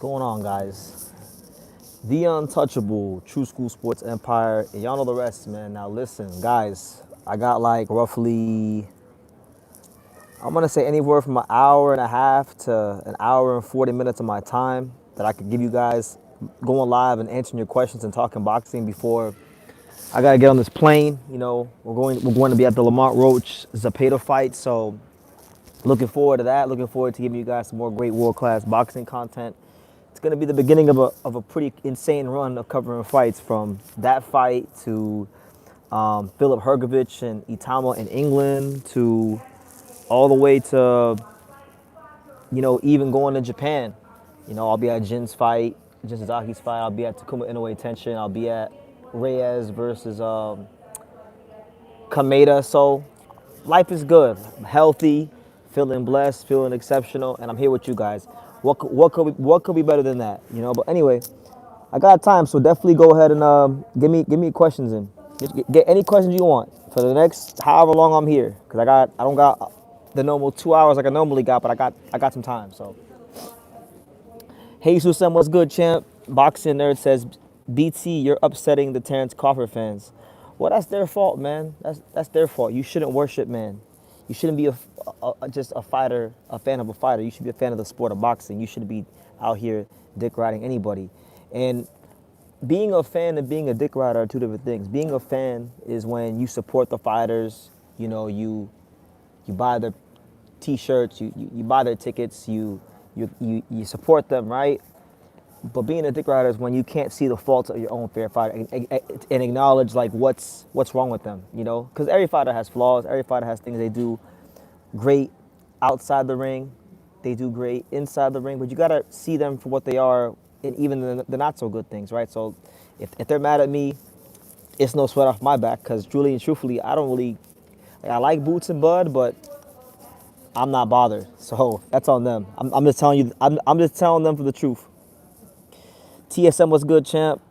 going on, guys? The untouchable True School Sports Empire, and y'all know the rest, man. Now listen, guys, I got like roughly, I'm gonna say anywhere from an hour and a half to an hour and 40 minutes of my time that I could give you guys going live and answering your questions and talking boxing before I gotta get on this plane. We're going to be at the Lamont Roach Zapata fight, so looking forward to that. Looking forward to giving you guys some more great world-class boxing content. It's going to be the beginning of a pretty insane run of covering fights, from that fight to Philip Hergovich and Itama in England, to all the way to, even going to Japan. I'll be at Jin's fight, Jin Suzuki's fight. I'll be at Takuma Inoue Tenshin. I'll be at Reyes versus Kameda. So life is good. I'm healthy, feeling blessed, feeling exceptional, and I'm here with you guys. What could be better than that, But anyway, I got time, so definitely go ahead and give me questions in. Get any questions you want for the next however long I'm here, because I don't got the normal 2 hours like I normally got, but I got some time. So hey Susan, what's good, champ? Boxing nerd says, BT, you're upsetting the Terrence Crawford fans. Well, that's their fault, man. That's their fault. You shouldn't worship, man. You shouldn't be just a fighter, a fan of a fighter. You should be a fan of the sport of boxing. You shouldn't be out here dick riding anybody. And being a fan and being a dick rider are two different things. Being a fan is when you support the fighters. You buy their T-shirts, you buy their tickets, you support them, right? But being a dick rider is when you can't see the faults of your own fair fighter and acknowledge like what's wrong with them, Because every fighter has flaws. Every fighter has things they do great outside the ring. They do great inside the ring, but you gotta see them for what they are, and even the not so good things, right? So if they're mad at me, it's no sweat off my back, because truly and truthfully, I don't really, I like Boots and Bud, but I'm not bothered. So that's on them. I'm just telling you. I'm just telling them for the truth. TSM, what's good, champ?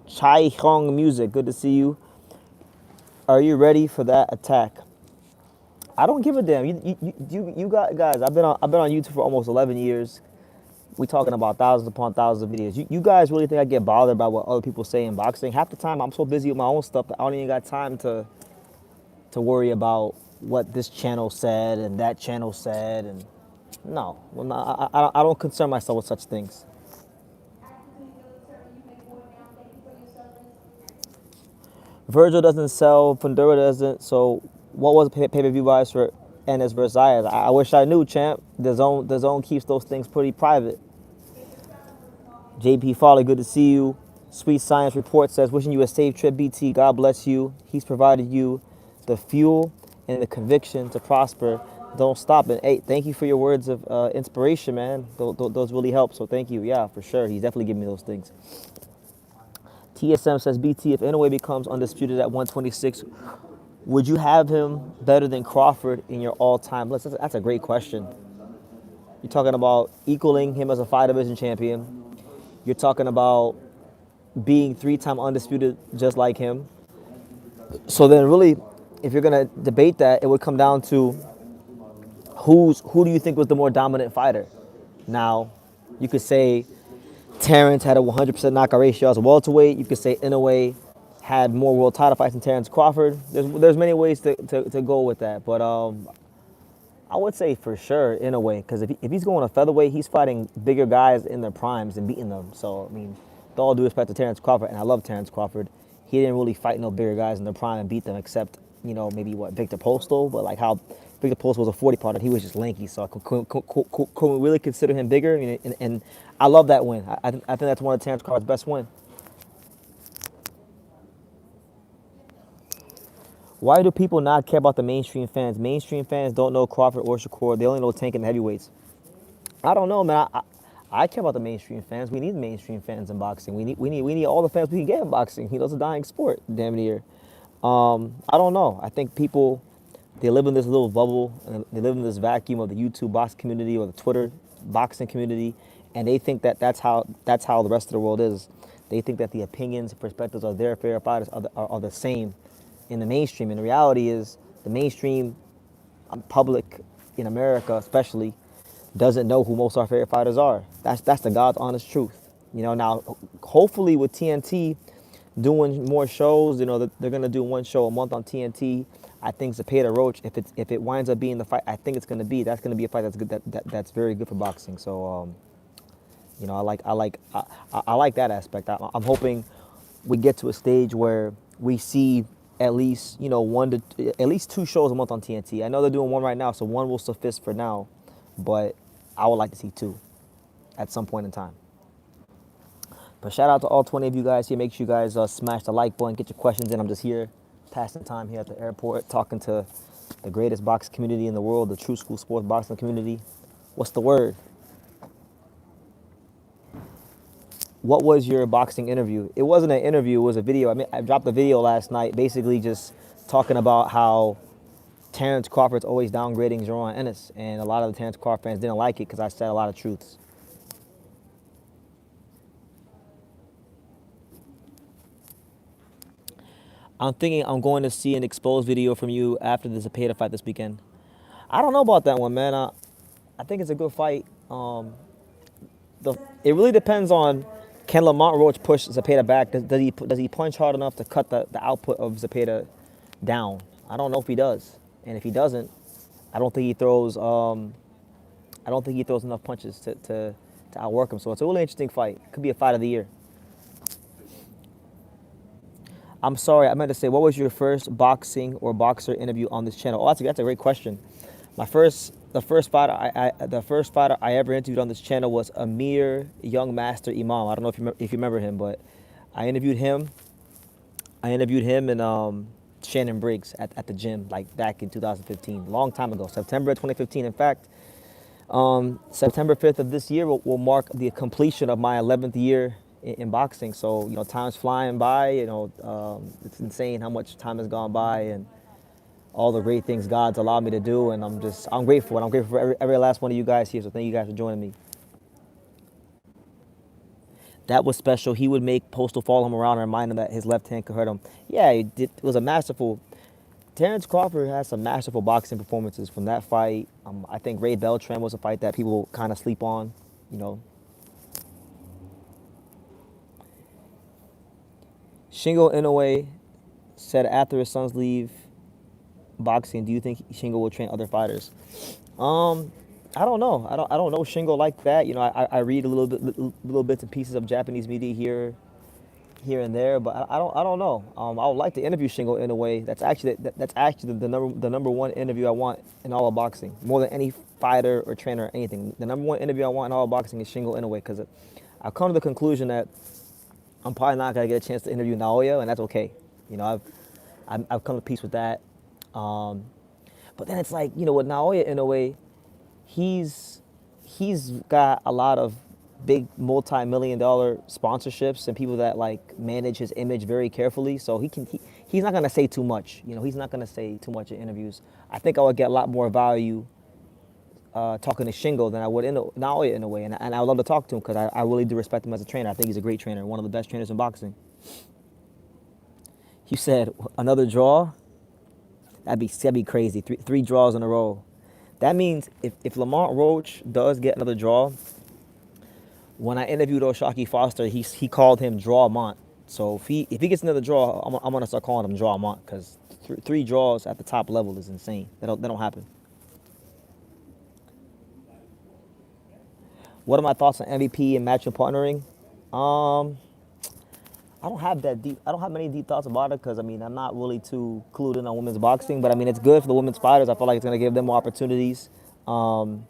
Chai Hong Music, good to see you. Are you ready for that attack? I don't give a damn. You got guys. I've been on YouTube for almost 11 years. We talking about thousands upon thousands of videos. You guys really think I get bothered by what other people say in boxing? Half the time I'm so busy with my own stuff that I don't even got time to worry about what this channel said and that channel said. And no, I don't concern myself with such things. Virgil doesn't sell, Fundura doesn't. So what was pay-per-view buys for Ennis versus Zayas? I wish I knew, champ. The zone keeps those things pretty private. JP Folly, good to see you. Sweet Science Report says, wishing you a safe trip, BT. God bless you. He's provided you the fuel and the conviction to prosper. Don't stop it. Hey, thank you for your words of inspiration, man. Those really help, so thank you. Yeah, for sure. He's definitely giving me those things. TSM says, BT, if Inoue becomes undisputed at 126, would you have him better than Crawford in your all-time list? That's a great question. You're talking about equaling him as a 5 division champion. You're talking about being 3-time undisputed just like him. So then really, if you're going to debate that, it would come down to who do you think was the more dominant fighter? Now, you could say Terrence had a 100% knockout ratio as a welterweight. You could say Inoue had more world title fights than Terrence Crawford. There's many ways to go with that, but I would say for sure Inoue, because if he's going a featherweight, he's fighting bigger guys in their primes and beating them. So I mean, with all due respect to Terrence Crawford, and I love Terrence Crawford, he didn't really fight no bigger guys in their prime and beat them, except maybe Victor Postal, but like how Victor Postal was a 40-pounder, he was just lanky. So could we really consider him bigger? I mean, and I love that win. I think that's one of Terrence Crawford's best wins. Why do people not care about the mainstream fans? Mainstream fans don't know Crawford or Shakur. They only know Tank and the heavyweights. I don't know, man. I care about the mainstream fans. We need mainstream fans in boxing. We need all the fans we can get in boxing. It's a dying sport, damn near. I don't know. I think people, they live in this little bubble, and they live in this vacuum of the YouTube boxing community or the Twitter boxing community, and they think that that's how the rest of the world is. They think that the opinions and perspectives of their favorite fighters are the same in the mainstream. And the reality is, the mainstream public in America especially doesn't know who most of our favorite fighters are. That's the God's honest truth. Now hopefully with TNT doing more shows, they're gonna do one show a month on TNT. I think Zepeda Roach, if it winds up being the fight, I think that's gonna be a fight that's good, that's very good for boxing. So I like that aspect. I'm hoping we get to a stage where we see at least at least two shows a month on TNT. I know they're doing one right now, so one will suffice for now, but I would like to see two at some point in time. But shout out to all 20 of you guys here. Make sure you guys smash the like button, get your questions in. I'm just here passing time here at the airport, talking to the greatest boxing community in the world, the True School Sports boxing community. What's the word? What was your boxing interview? It wasn't an interview, it was a video. I dropped a video last night basically just talking about how Terrence Crawford's always downgrading Jerron Ennis, and a lot of the Terrence Crawford fans didn't like it because I said a lot of truths. I'm thinking I'm going to see an exposed video from you after the Zepeda fight this weekend. I don't know about that one, man. I think it's a good fight. It really depends on, can Lamont Roach push Zepeda back? Does he punch hard enough to cut the output of Zepeda down? I don't know if he does, and if he doesn't, I don't think he throws. I don't think he throws enough punches to outwork him. So it's a really interesting fight. Could be a fight of the year. I'm sorry, I meant to say, what was your first boxing or boxer interview on this channel? Oh, that's a great question. The first fighter I ever interviewed on this channel was Amir Young Master Imam. I don't know if you remember him, but I interviewed him. I interviewed him and Shannon Briggs at the gym, like back in 2015, long time ago, September 2015. In fact, September 5th of this year will mark the completion of my 11th year in boxing. So time's flying by. It's insane how much time has gone by and all the great things God's allowed me to do, and I'm grateful, and I'm grateful for every last one of you guys here. So thank you guys for joining me. That was special. He would make Postal follow him around and remind him that his left hand could hurt him. Yeah, it was a masterful. Terrence Crawford has some masterful boxing performances from that fight. I think Ray Beltran was a fight that people kind of sleep on. Shingo Inoue said after his sons leave boxing, do you think Shingo will train other fighters? I don't know. I don't know Shingo like that. I read little bits and pieces of Japanese media here and there, but I don't know. I would like to interview Shingo in a way. That's actually the number one interview I want in all of boxing, more than any fighter or trainer or anything. The number one interview I want in all of boxing is Shingo Inoue, because I've come to the conclusion that I'm probably not gonna get a chance to interview Naoya, and that's okay. I've come to peace with that. But then it's like, with Naoya Inoue, he's got a lot of big multi-million-dollar sponsorships and people that like manage his image very carefully. So he's not gonna say too much. He's not gonna say too much in interviews. I think I would get a lot more value talking to Shingo than I would Naoya Inoue, and I would love to talk to him because I really do respect him as a trainer. I think he's a great trainer, one of the best trainers in boxing. You said another draw? That'd be crazy. Three draws in a row. That means if Lamont Roach does get another draw, when I interviewed O'Shaquie Foster, he called him Drawmont. So if he gets another draw, I'm gonna start calling him Drawmont, because three draws at the top level is insane. That don't happen. What are my thoughts on MVP and matchup partnering? I don't have many deep thoughts about it, because I'm not really too clued in on women's boxing, but it's good for the women's fighters. I feel like it's gonna give them more opportunities. And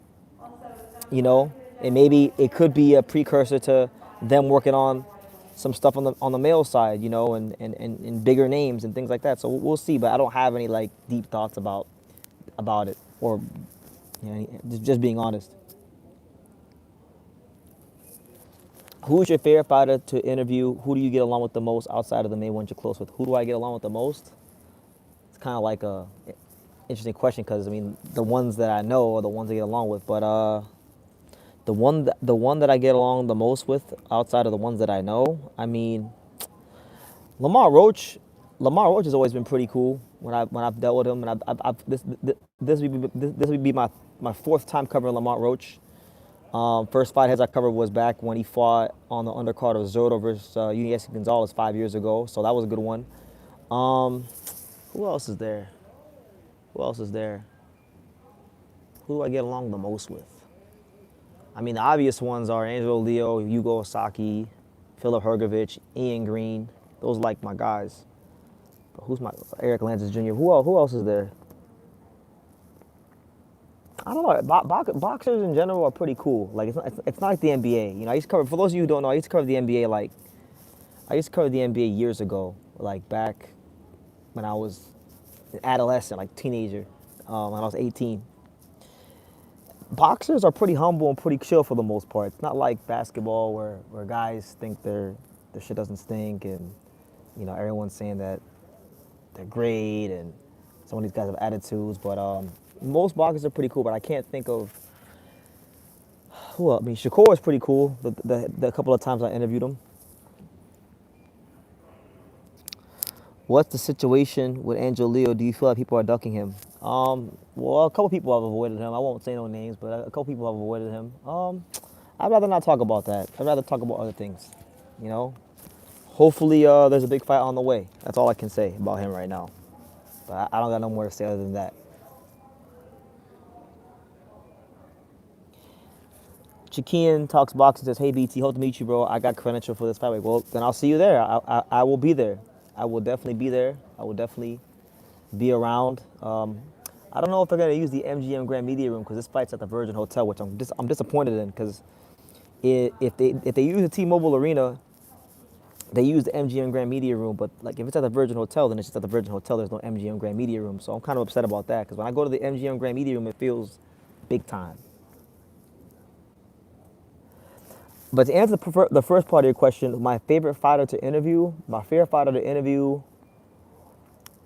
maybe it could be a precursor to them working on some stuff on the male side, and bigger names and things like that. So we'll see, but I don't have any like deep thoughts about it, or just being honest. Who's your favorite fighter to interview? Who do you get along with the most outside of the main ones you're close with? Who do I get along with the most? It's kind of like a interesting question, because the ones that I know are the ones I get along with. But the one that I get along the most with outside of the ones that I know, Lamar Roach. Lamar Roach has always been pretty cool when I've dealt with him, and this would be my fourth time covering Lamar Roach. First fight his I covered was back when he fought on the undercard of Zotto versus Unias Gonzalez 5 years ago. So that was a good one. Um, who else is there? Who else is there? Who do I get along the most with? I mean, the obvious ones are Angelo Leo, Hugo Osaki, Philip Hergovich, Ian Green. Those are like my guys. But who's my Eric Lances Jr.? Who else is there? I don't know. Boxers in general are pretty cool. Like it's not like the NBA. You know, I used to cover. For those of you who don't know, I used to cover the NBA. Like I used to cover the NBA years ago. Like back when I was an adolescent, like teenager, when I was 18. Boxers are pretty humble and pretty chill for the most part. It's not like basketball where guys think their shit doesn't stink and you know everyone's saying that they're great and some of these guys have attitudes. But most boxers are pretty cool. But I can't think of who else. I mean, Shakur is pretty cool. The couple of times I interviewed him. What's the situation with Angel Leo? Do you feel like people are ducking him? Well, a couple people have avoided him. I won't say no names, but a couple people have avoided him. I'd rather not talk about that. I'd rather talk about other things. You know, hopefully there's a big fight on the way. That's all I can say about him right now. But I don't got no more to say other than that. Chikian talks boxing, says, "Hey BT, hope to meet you, bro. I got credential for this fight week." Well, then I'll see you there. I will be there. I will definitely be there. I will definitely be around. I don't know if they're gonna use the MGM Grand Media Room because this fight's at the Virgin Hotel, which I'm disappointed in because if they use the T-Mobile Arena, they use the MGM Grand Media Room. But like if it's at the Virgin Hotel, then it's just at the Virgin Hotel. There's no MGM Grand Media Room, so I'm kind of upset about that because when I go to the MGM Grand Media Room, it feels big time. But to answer the first part of your question, my favorite fighter to interview,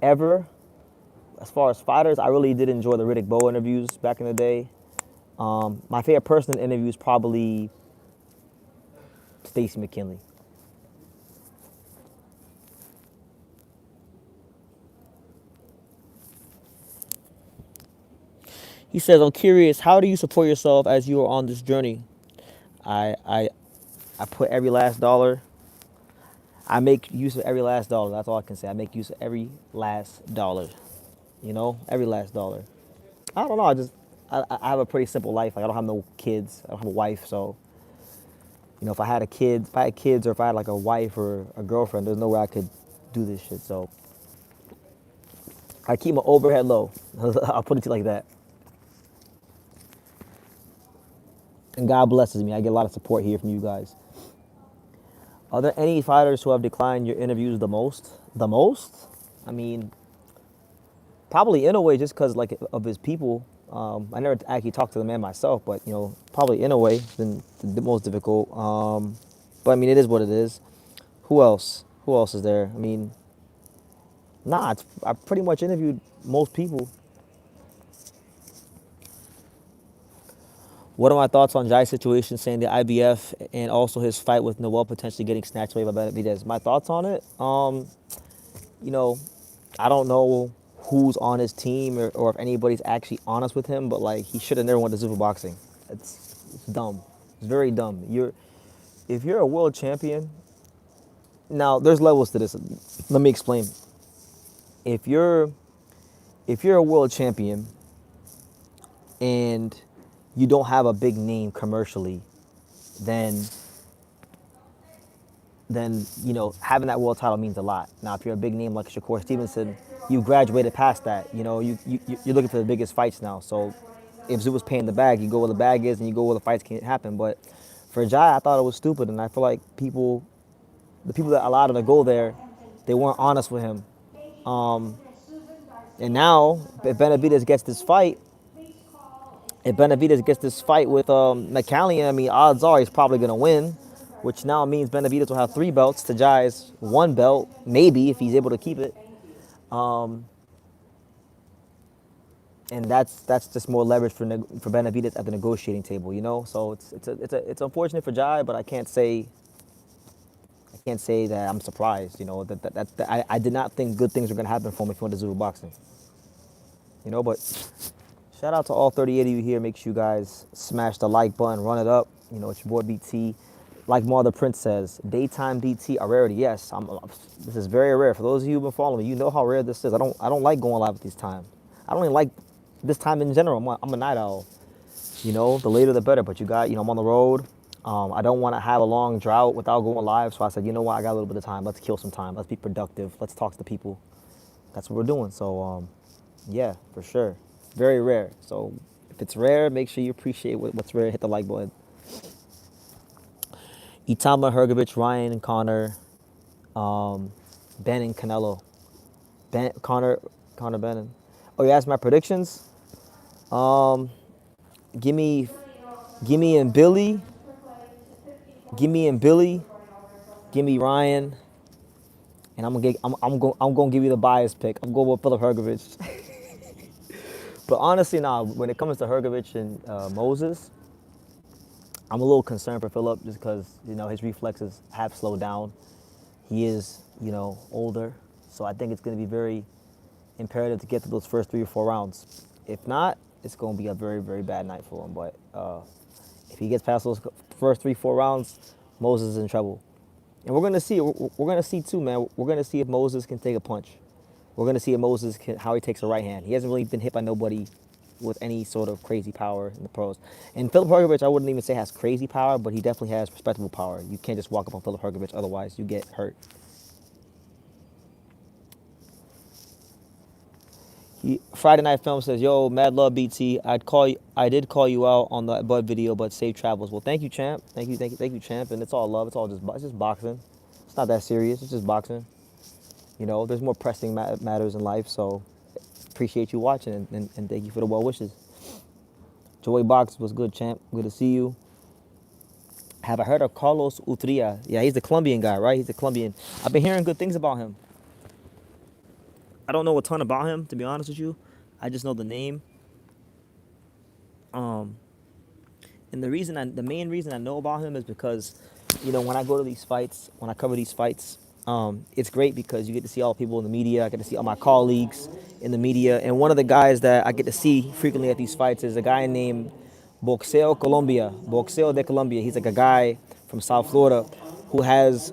ever, as far as fighters, I really did enjoy the Riddick Bowe interviews back in the day. My favorite person to interview is probably Stacey McKinley. He says, "I'm curious, how do you support yourself as you are on this journey?" I I I put every last dollar. I make use of every last dollar. That's all I can say. I make use of every last dollar. You know, every last dollar. I don't know. I have a pretty simple life. Like I don't have no kids. I don't have a wife. So you know, if I had kids, or if I had like a wife or a girlfriend, there's no way I could do this shit. So I keep my overhead low. I'll put it to you like that. And God blesses me. I get a lot of support here from you guys. Are there any fighters who have declined your interviews the most? The most? I mean, probably in a way, just because like of his people. I never actually talked to the man myself, but you know, probably in a way, been the most difficult. But I mean, it is what it is. Who else? Who else is there? I mean, I pretty much interviewed most people. What are my thoughts on Jai's situation, saying the IBF and also his fight with Noel potentially getting snatched away by Benavidez? My thoughts on it? You know, I don't know who's on his team or if anybody's actually honest with him, but like he should have never went to Zuffa Boxing. It's dumb. It's very dumb. If you're a world champion, now there's levels to this. Let me explain. If you're a world champion and you don't have a big name commercially, then you know having that world title means a lot. Now, if you're a big name like Shakur Stevenson, you graduated past that. You know, you're looking for the biggest fights now. So if Zoo was paying the bag, you go where the bag is and you go where the fights can happen. But for Jai, I thought it was stupid, and I feel like the people that allowed him to go there, they weren't honest with him. And now, if Benavidez gets this fight, with McCallion, I mean, odds are he's probably going to win, which now means Benavidez will have 3 belts to Jai's 1 belt, maybe, if he's able to keep it. And that's just more leverage for Benavidez at the negotiating table, you know. So it's unfortunate for Jai, but I can't say that I'm surprised, you know. I did not think good things were going to happen for him if he went to Zuffa Boxing, you know. But Shout out to all 38 of you here. Make sure you guys smash the like button, run it up. You know, it's your boy BT. Like Mother Prince says, daytime DT a rarity. Yes, this is very rare. For those of you who've been following me, you know how rare this is. I don't like going live at these times. I don't even like this time in general. I'm a night owl. You know, the later the better. But I'm on the road. I don't want to have a long drought without going live. So I said, you know what? I got a little bit of time. Let's kill some time. Let's be productive. Let's talk to the people. That's what we're doing. So, yeah, for sure. Very rare. So if it's rare, make sure you appreciate what's rare. Hit the like button. Itama, Hergovich, Ryan, and Connor, Ben and Canelo. Connor, Ben. Oh, you asked my predictions? Um, give me, give me and Billy. Give me and Billy. Give me Ryan. And I'm gonna give you the bias pick. I'm going with Philip Hergovich. But honestly, now when it comes to Hergovich and Moses, I'm a little concerned for Philip just because his reflexes have slowed down. He is older, so I think it's going to be very imperative to get to those first 3 or 4 rounds. If not, it's going to be a very, very bad night for him. But if he gets past those first 3, 4 rounds, Moses is in trouble. And we're going to see. We're going to see too, man. We're going to see if Moses can take a punch. We're going to see if how he takes a right hand. He hasn't really been hit by nobody with any sort of crazy power in the pros. And Philip Hergovich, I wouldn't even say has crazy power, but he definitely has respectable power. You can't just walk up on Philip Hergovich, otherwise you get hurt. Friday Night Film says, "Yo, mad love BT. I did call you out on the Bud video, but safe travels." Well, thank you, champ. Thank you, champ. And it's all love. It's just boxing. It's not that serious. It's just boxing. There's more pressing matters in life. So appreciate you watching and thank you for the well wishes. Joey Box was good, champ. Good to see you. Have I heard of Carlos Utria? Yeah, he's the Colombian guy, right? He's the Colombian. I've been hearing good things about him. I don't know a ton about him, to be honest with you. I just know the name. And the main reason I know about him is because, when I go to these fights, when I cover these fights, it's great because you get to see all the people in the media. I get to see all my colleagues in the media. And one of the guys that I get to see frequently at these fights is a guy named Boxeo de Colombia. He's like a guy from South Florida who has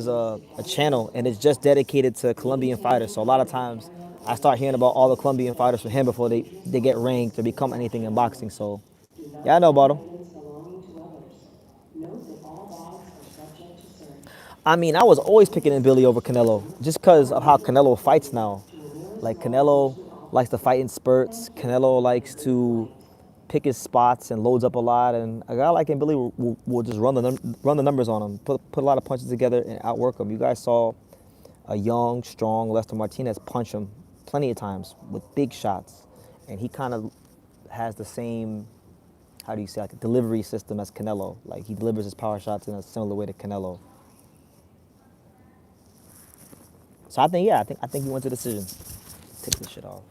a channel, and it's just dedicated to Colombian fighters. So a lot of times I start hearing about all the Colombian fighters from him before they get ranked or become anything in boxing. So yeah, I know about him. I mean, I was always picking in Billy over Canelo just because of how Canelo fights now. Like, Canelo likes to fight in spurts. Canelo likes to pick his spots and loads up a lot. And a guy like Billy will just run the numbers on him, put a lot of punches together and outwork him. You guys saw a young, strong Lester Martinez punch him plenty of times with big shots. And he kind of has the same, how do you say, like a delivery system as Canelo. Like, he delivers his power shots in a similar way to Canelo. So I think he went to decision. Take this shit off.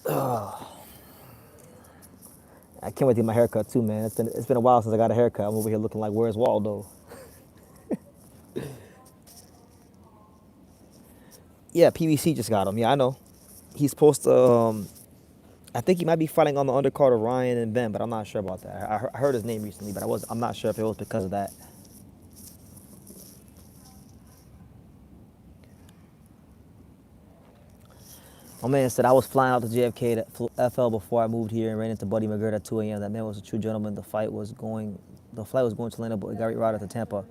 Ugh. I can't wait to get my haircut too, man. It's been a while since I got a haircut. I'm over here looking like, where's Waldo? Yeah, PBC just got him. Yeah, I know. He's supposed to. I think he might be fighting on the undercard of Ryan and Ben, but I'm not sure about that. I heard his name recently, but I'm not sure if it was because of that. My man said, I was flying out to JFK to FL before I moved here and ran into Buddy McGirt at 2 a.m. That man was a true gentleman. The flight was going to Atlanta, but it got right to Tampa.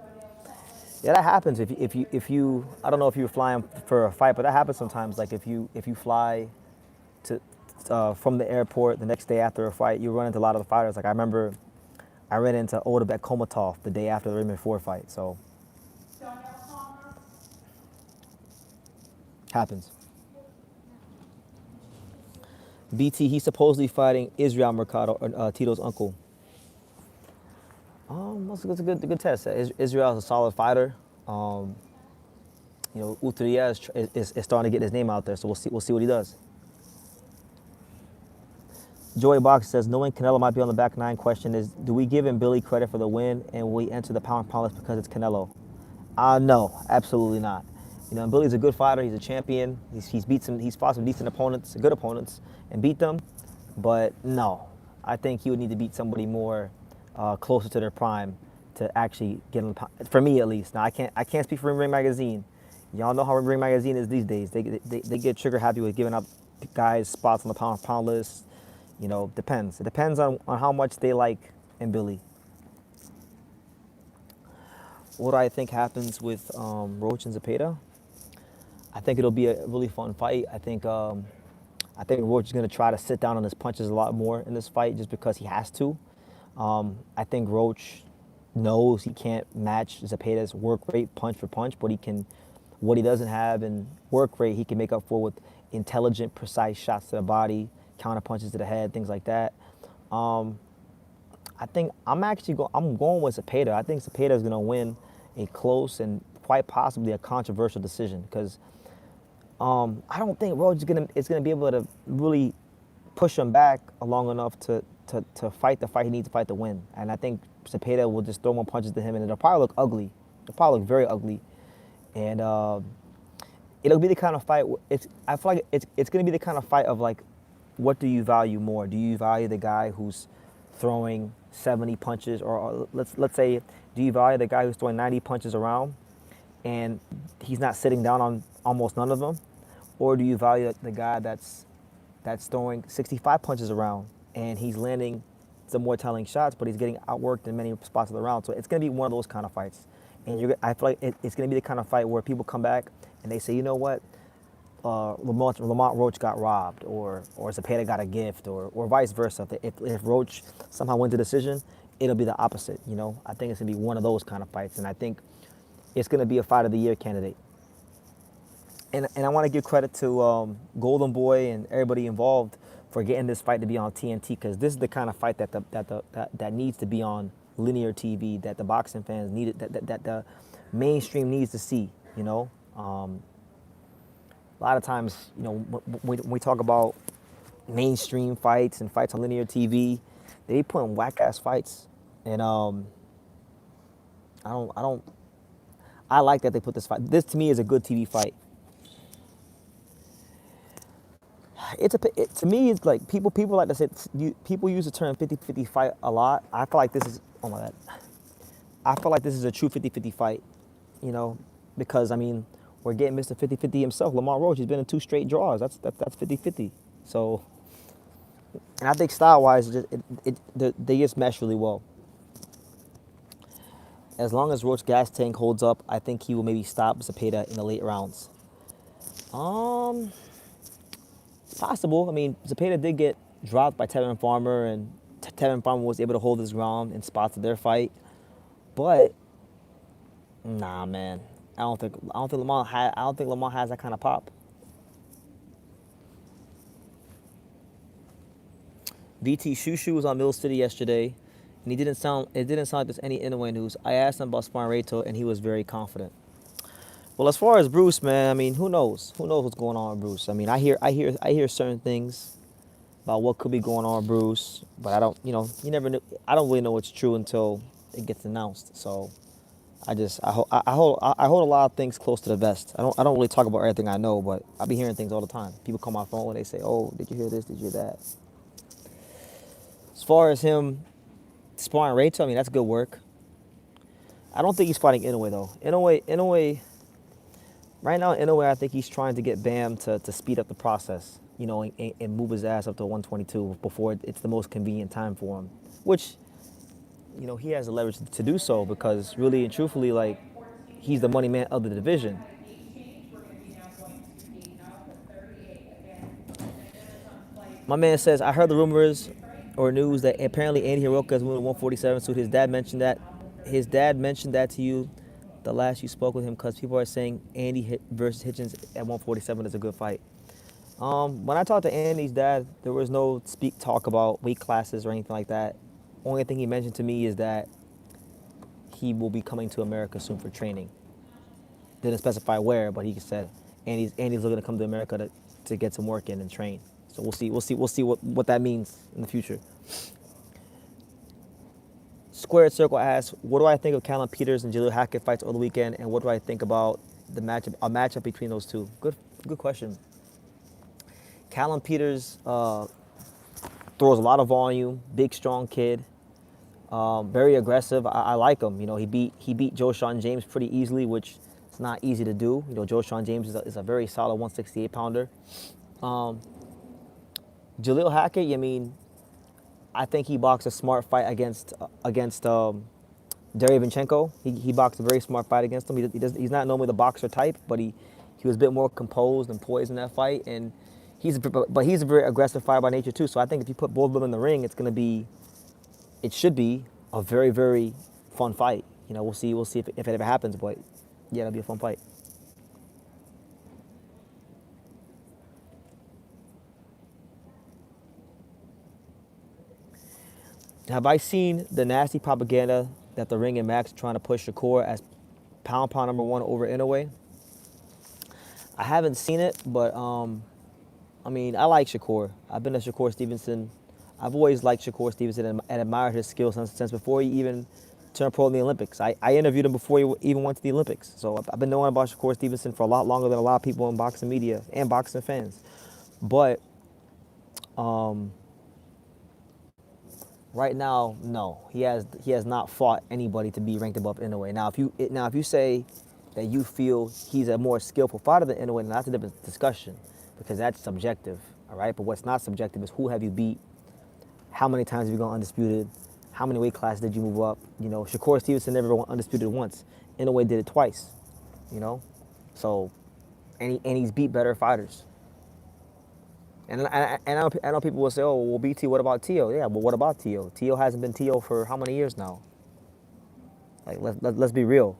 Yeah, that happens. If you I don't know if you were flying for a fight, but that happens sometimes. Like if you fly to from the airport the next day after a fight, you run into a lot of the fighters. Like I remember, I ran into Odebek Komatov the day after the Raymond Ford fight. So happens. BT, he's supposedly fighting Israel Mercado, Tito's uncle. It's a good test. Israel is a solid fighter. Utria is starting to get his name out there, so we'll see what he does. Joey Box says, knowing Canelo might be on the back nine, question is, do we give him Billy credit for the win and will we enter the pound list because it's Canelo? No, absolutely not. You know, Billy's a good fighter. He's a champion. He's fought some decent opponents, good opponents, and beat them. But no, I think he would need to beat somebody more closer to their prime to actually get him. For me, at least. Now I can't speak for Ring Magazine. Y'all know how Ring Magazine is these days. They get trigger happy with giving up guys spots on the pound for pound list. You know, depends. It depends on how much they like and Billy. What do I think happens with Roach and Zepeda? I think it'll be a really fun fight. I think Roach is going to try to sit down on his punches a lot more in this fight just because he has to. I think Roach knows he can't match Zepeda's work rate punch for punch, but what he doesn't have in work rate, he can make up for with intelligent, precise shots to the body, counter punches to the head, things like that. I think I'm going with Zepeda. I think Zepeda is going to win a close and quite possibly a controversial decision because I don't think Roach is gonna be able to really push him back long enough to fight the fight he needs to fight to win. And I think Zepeda will just throw more punches to him, and it'll probably look ugly. It'll probably look very ugly, and it'll be the kind of fight. I feel like it's gonna be the kind of fight of like, what do you value more? Do you value the guy who's throwing 70 punches, or let's say, do you value the guy who's throwing 90 punches around, and he's not sitting down on almost none of them? Or do you value the guy that's throwing 65 punches around and he's landing some more telling shots, but he's getting outworked in many spots of the round? So it's going to be one of those kind of fights. And I feel like it's going to be the kind of fight where people come back and they say, you know what, Lamont Roach got robbed, or Zepeda got a gift, or vice versa. If Roach somehow wins the decision, it'll be the opposite. You know, I think it's going to be one of those kind of fights. And I think it's going to be a fight of the year candidate. And I want to give credit to Golden Boy and everybody involved for getting this fight to be on TNT, because this is the kind of fight that needs to be on linear TV, that the boxing fans need, that the mainstream needs to see. You know, a lot of times, you know, when we talk about mainstream fights and fights on linear TV, they be putting whack ass fights, and I like that they put this fight. This to me is a good TV fight. To me, it's like people like to say, people use the term 50-50 fight a lot. I feel like this is, oh my God, I feel like this is a true 50-50 fight, you know, because I mean, we're getting Mr. 50-50 himself, Lamont Roach. He's been in 2 straight draws. That's 50-50. So, and I think style-wise, they just mesh really well. As long as Roach's gas tank holds up, I think he will maybe stop Zepeda in the late rounds. It's possible. I mean, Zepeda did get dropped by Tevin Farmer, and Tevin Farmer was able to hold his ground in spots of their fight. But nah, man, I don't think Lamont has that kind of pop. VT Shushu was on Mill City yesterday, and it didn't sound like there's any Inoue news. I asked him about sparring Reto, and he was very confident. Well, as far as Bruce, man, I mean, who knows? Who knows what's going on with Bruce? I mean, I hear certain things about what could be going on with Bruce, but I don't, you know, you never know. I don't really know what's true until it gets announced. So I hold a lot of things close to the vest. I don't really talk about everything I know, but I be hearing things all the time. People call my phone and they say, "Oh, did you hear this? Did you hear that?" As far as him sparring Reto, I mean, that's good work. I don't think he's fighting Inoue though. Inoue. Right now, in a way, I think he's trying to get Bam to speed up the process, you know, and move his ass up to 122 before it's the most convenient time for him. Which, you know, he has the leverage to do so because really and truthfully, like, he's the money man of the division. My man says, I heard the rumors or news that apparently Andy Hiroka is moving to 147. So his dad mentioned that. His dad mentioned that to you the last you spoke with him, because people are saying Andy versus Hitchens at 147 is a good fight. When I talked to Andy's dad, there was no talk about weight classes or anything like that. Only thing he mentioned to me is that he will be coming to America soon for training. Didn't specify where, but he said Andy's looking to come to America to get some work in and train. So we'll see what that means in the future. Squared Circle asks, what do I think of Callum Peters and Jalil Hackett fights over the weekend, and what do I think about a matchup between those two? Good question. Callum Peters throws a lot of volume, big strong kid, very aggressive. I like him. You know, he beat Joshawn James pretty easily, which is not easy to do. You know, Joshawn James is a very solid 168 pounder. Jaleel Hackett, I mean, I think he boxed a smart fight against Derevyanchenko. He boxed a very smart fight against him. He's not normally the boxer type, but he was a bit more composed and poised in that fight. And he's a very aggressive fighter by nature too. So I think if you put both of them in the ring, it should be a very, very fun fight. You know, we'll see if it ever happens. But yeah, it'll be a fun fight. Have I seen the nasty propaganda that the Ring and Max trying to push Shakur as pound number one over Inoue? I haven't seen it, but I mean, I like Shakur. I've been a Shakur Stevenson. I've always liked Shakur Stevenson and admired his skills since before he even turned pro in the Olympics. I interviewed him before he even went to the Olympics. So I've been knowing about Shakur Stevenson for a lot longer than a lot of people in boxing media and boxing fans. But right now, no, he has not fought anybody to be ranked above Inoue. Now if you say that you feel he's a more skillful fighter than Inoue, then that's a different discussion because that's subjective, all right? But what's not subjective is who have you beat, how many times have you gone undisputed, how many weight classes did you move up? You know, Shakur Stevenson never went undisputed once. Inoue did it twice, you know? So, and he's beat better fighters. And I know people will say, oh, well, BT, what about Tio? Yeah, but what about Tio? Tio hasn't been Tio for how many years now? Like, let's be real.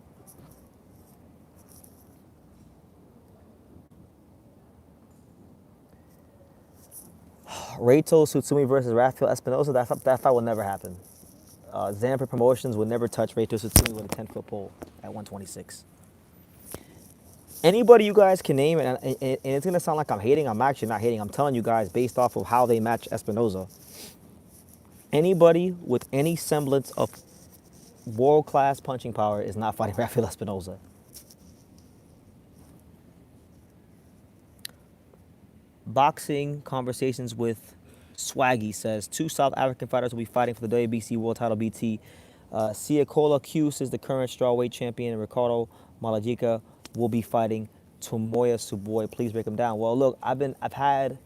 Reito Sutsumi versus Rafael Espinosa, that fight will never happen. Zanford Promotions would never touch Reito Sutsumi with a 10-foot pole at 126. Anybody you guys can name, and it's going to sound like I'm hating. I'm actually not hating. I'm telling you guys based off of how they match Espinosa. Anybody with any semblance of world-class punching power is not fighting Rafael Espinosa. Boxing Conversations with Swaggy says, two South African fighters will be fighting for the WBC World Title BT. Siakola Cuse is the current strawweight champion, and Ricardo Malajica will be fighting Tomoya Suboy. Please break him down. Well, look, I've had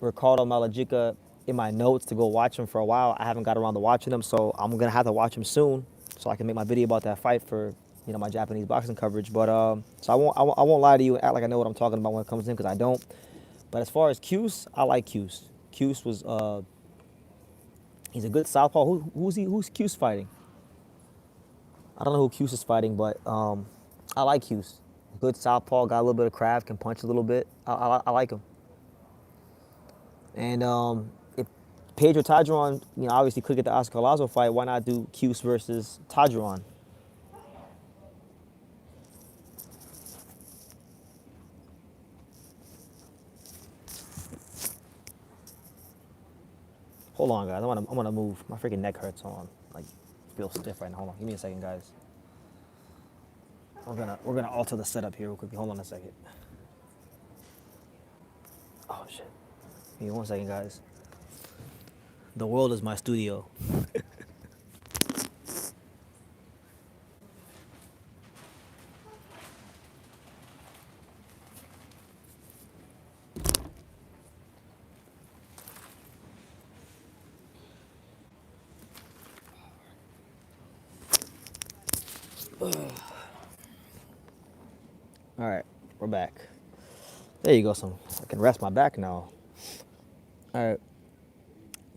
Ricardo Malajica in my notes to go watch him for a while. I haven't got around to watching him, so I'm gonna have to watch him soon so I can make my video about that fight for my Japanese boxing coverage. But so I won't lie to you and act like I know what I'm talking about when it comes in because I don't. But as far as Cuse, I like Cuse. Cuse was he's a good southpaw. Who's Cuse fighting? I don't know who Cuse is fighting, but I like Cuse. Good southpaw, got a little bit of craft, can punch a little bit. I like him. And if Pedro Tadron, obviously could get the Oscar Lazo fight, why not do Cuse versus Tadron? Hold on, guys. I'm gonna move. My freaking neck hurts. Hold on. Like, feel stiff right now. Hold on. Give me a second, guys. We're gonna alter the setup here real quickly. Hold on a second. Oh shit. Give me 1 second, guys. The world is my studio. All right, we're back. There you go. I can rest my back now. All right.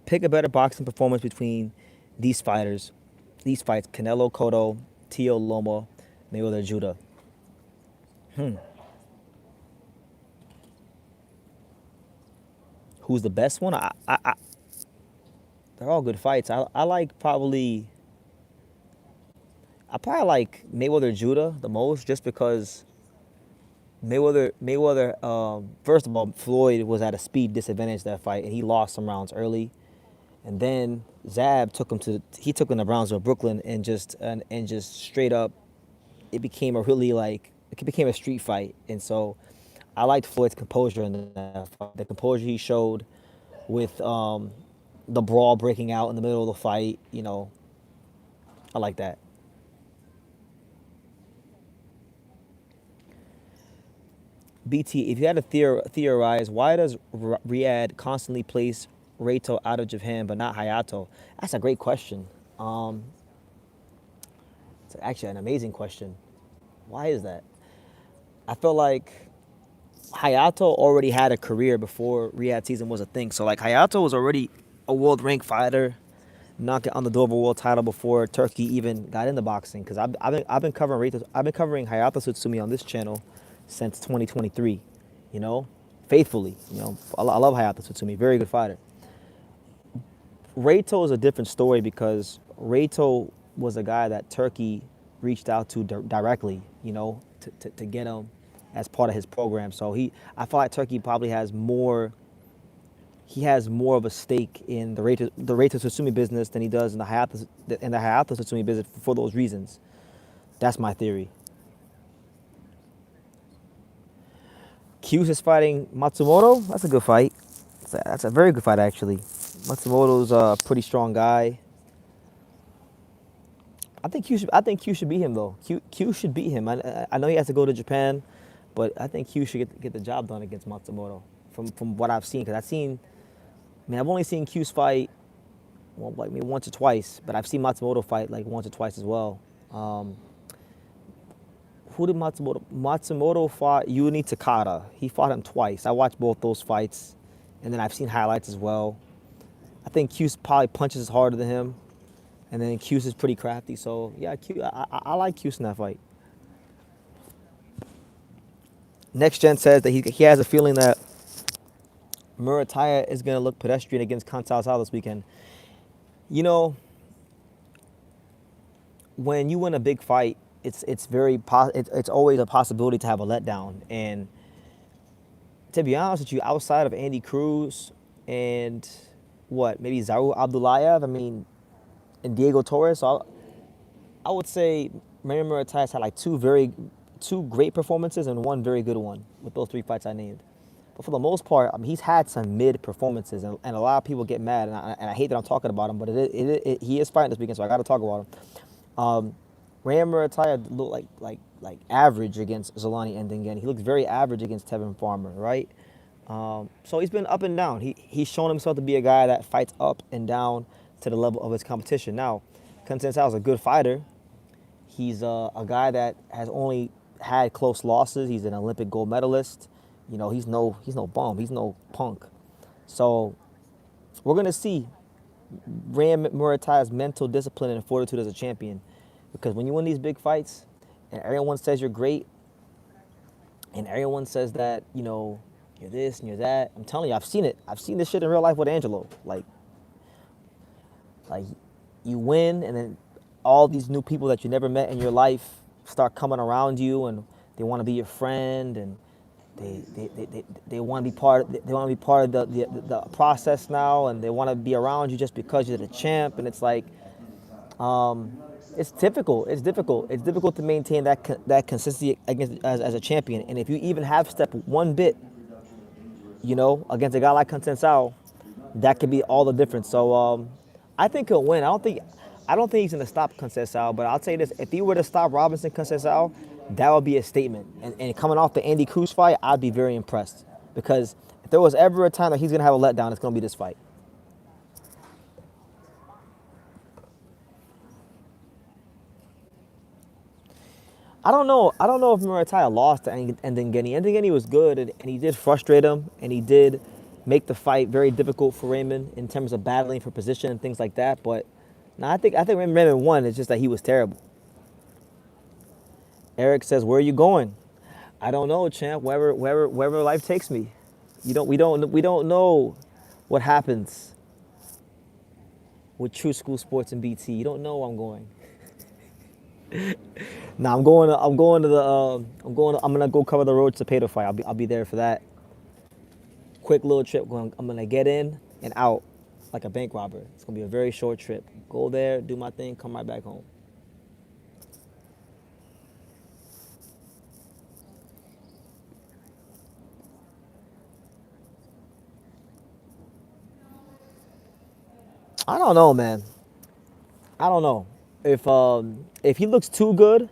Pick a better boxing performance between these fighters. These fights: Canelo Cotto, Tio Loma, Mayweather Judah. Who's the best one? They're all good fights. I like probably. I probably like Mayweather Judah the most, just because Mayweather. First of all, Floyd was at a speed disadvantage that fight, and he lost some rounds early. And then Zab took him to Brownsville, Brooklyn, and just straight up, it became a really like it became a street fight, and so I liked Floyd's composure in that fight. The composure he showed with the brawl breaking out in the middle of the fight. I like that. BT, if you had to theorize, why does Riyadh constantly place Reito out of Japan but not Hayato? That's a great question. Um, it's actually an amazing question. Why is that? I feel like Hayato already had a career before Riyadh season was a thing. So like Hayato was already a world ranked fighter, knocking on the door of a world title before Turkey even got into boxing. Because I've been covering I've been covering Hayato Tsutsumi on this channel since 2023. You know, faithfully. I love Hayato Tsutsumi, very good fighter. Reito is a different story because Reito was a guy that Turkey reached out to directly, to get him as part of his program. So I feel like Turkey probably has more. He has more of a stake in the Reito Tsutsumi business than he does in the Hayato Tsutsumi business for those reasons. That's my theory. Hughes is fighting Matsumoto. That's a good fight. That's a very good fight actually. Matsumoto's a pretty strong guy. I think Q should beat him though. Q should beat him. I know he has to go to Japan, but I think Q should get the job done against Matsumoto from what I've seen. Because I've only seen Q's fight, well, like maybe once or twice, but I've seen Matsumoto fight like once or twice as well. Who did Matsumoto fought? Yuni Takada. He fought him twice. I watched both those fights, and then I've seen highlights as well. I think Q probably punches harder than him. And then Cuse is pretty crafty, so yeah, I like Cuse in that fight. Next Gen says that he has a feeling that Murataya is going to look pedestrian against Kansao this weekend. You know, when you win a big fight, it's always a possibility to have a letdown. And to be honest with you, outside of Andy Cruz and maybe Zaru Abdulayev, and Diego Torres, so I would say Mary Murataya had like two great performances and one very good one with those three fights I named. But for the most part, he's had some mid performances, and a lot of people get mad, and I hate that I'm talking about him, but he is fighting this weekend, so I got to talk about him. Ram Murataya looked like average against Zolani Endingen. He looks very average against Tevin Farmer, right? So he's been up and down. He's shown himself to be a guy that fights up and down to the level of his competition. Now, Constantine is a good fighter. He's a guy that has only had close losses. He's an Olympic gold medalist. He's no bum. He's no punk. So we're gonna see Ram Murataya's mental discipline and fortitude as a champion. Because when you win these big fights, and everyone says you're great, and everyone says that you're this and you're that, I'm telling you, I've seen it. I've seen this shit in real life with Angelo. Like you win, and then all these new people that you never met in your life start coming around you, and they want to be your friend, and they want to be part of the process now, and they want to be around you just because you're the champ. And it's like it's difficult. It's difficult to maintain that consistency as a champion. And if you even have stepped one bit, against a guy like Constantine, that could be all the difference. So I think he'll win. I don't think he's gonna stop Constantine, but I'll tell you this: if he were to stop Robinson Constantine, that would be a statement. And coming off the Andy Cruz fight, I'd be very impressed, because if there was ever a time that he's gonna have a letdown, it's gonna be this fight. I don't know. I don't know if Murataya lost to Endingeni. Endingeni was good, and he did frustrate him, and he did make the fight very difficult for Raymond in terms of battling for position and things like that. But no, I think Raymond won. It's just that he was terrible. Eric says, "Where are you going?" I don't know, champ. Wherever life takes me. We don't know what happens with True School Sports and BT. You don't know where I'm going. Nah, I'm gonna go cover the Road to Potato fight. I'll be there for that. Quick little trip. I'm gonna get in and out like a bank robber. It's gonna be a very short trip. Go there, do my thing, come right back home. I don't know, man. I don't know if he looks too good.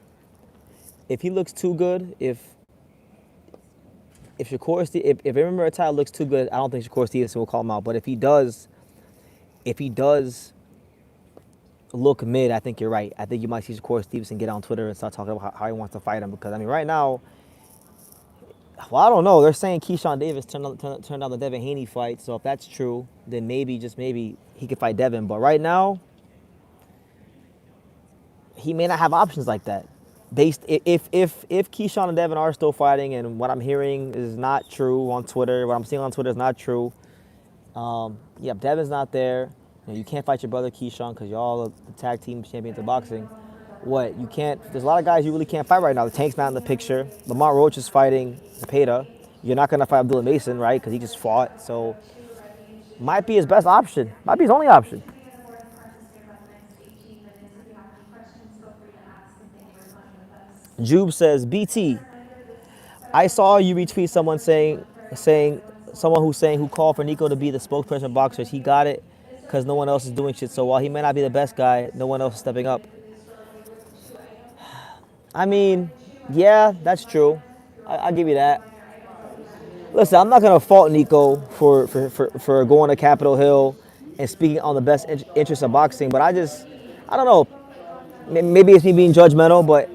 If he looks too good, if if Aaron Murray looks too good, I don't think Shakur Stevenson will call him out. But if he does look mid, I think you're right. I think you might see Shakur Stevenson get on Twitter and start talking about how he wants to fight him. Because I mean, right now, well, I don't know. They're saying Keyshawn Davis turned down the Devin Haney fight. So if that's true, then maybe just maybe he could fight Devin. But right now, he may not have options like that. Based if Keyshawn and Devin are still fighting, and what I'm hearing is not true on Twitter, what I'm seeing on Twitter is not true. Yeah, Devin's not there. You can't fight your brother Keyshawn because you're all the tag team champions of boxing. What you can't? There's a lot of guys you really can't fight right now. The Tank's not in the picture. Lamar Roach is fighting Zepeda. You're not gonna fight Abdullah Mason, right? Because he just fought. So might be his best option. Might be his only option. Jube says, BT, I saw you retweet someone saying someone who called for Nico to be the spokesperson of boxers. He got it because no one else is doing shit. So while he may not be the best guy, no one else is stepping up. I mean, yeah, that's true. I'll give you that. Listen, I'm not gonna fault Nico for going to Capitol Hill and speaking on the best interest of boxing, but I don't know. Maybe it's me being judgmental, but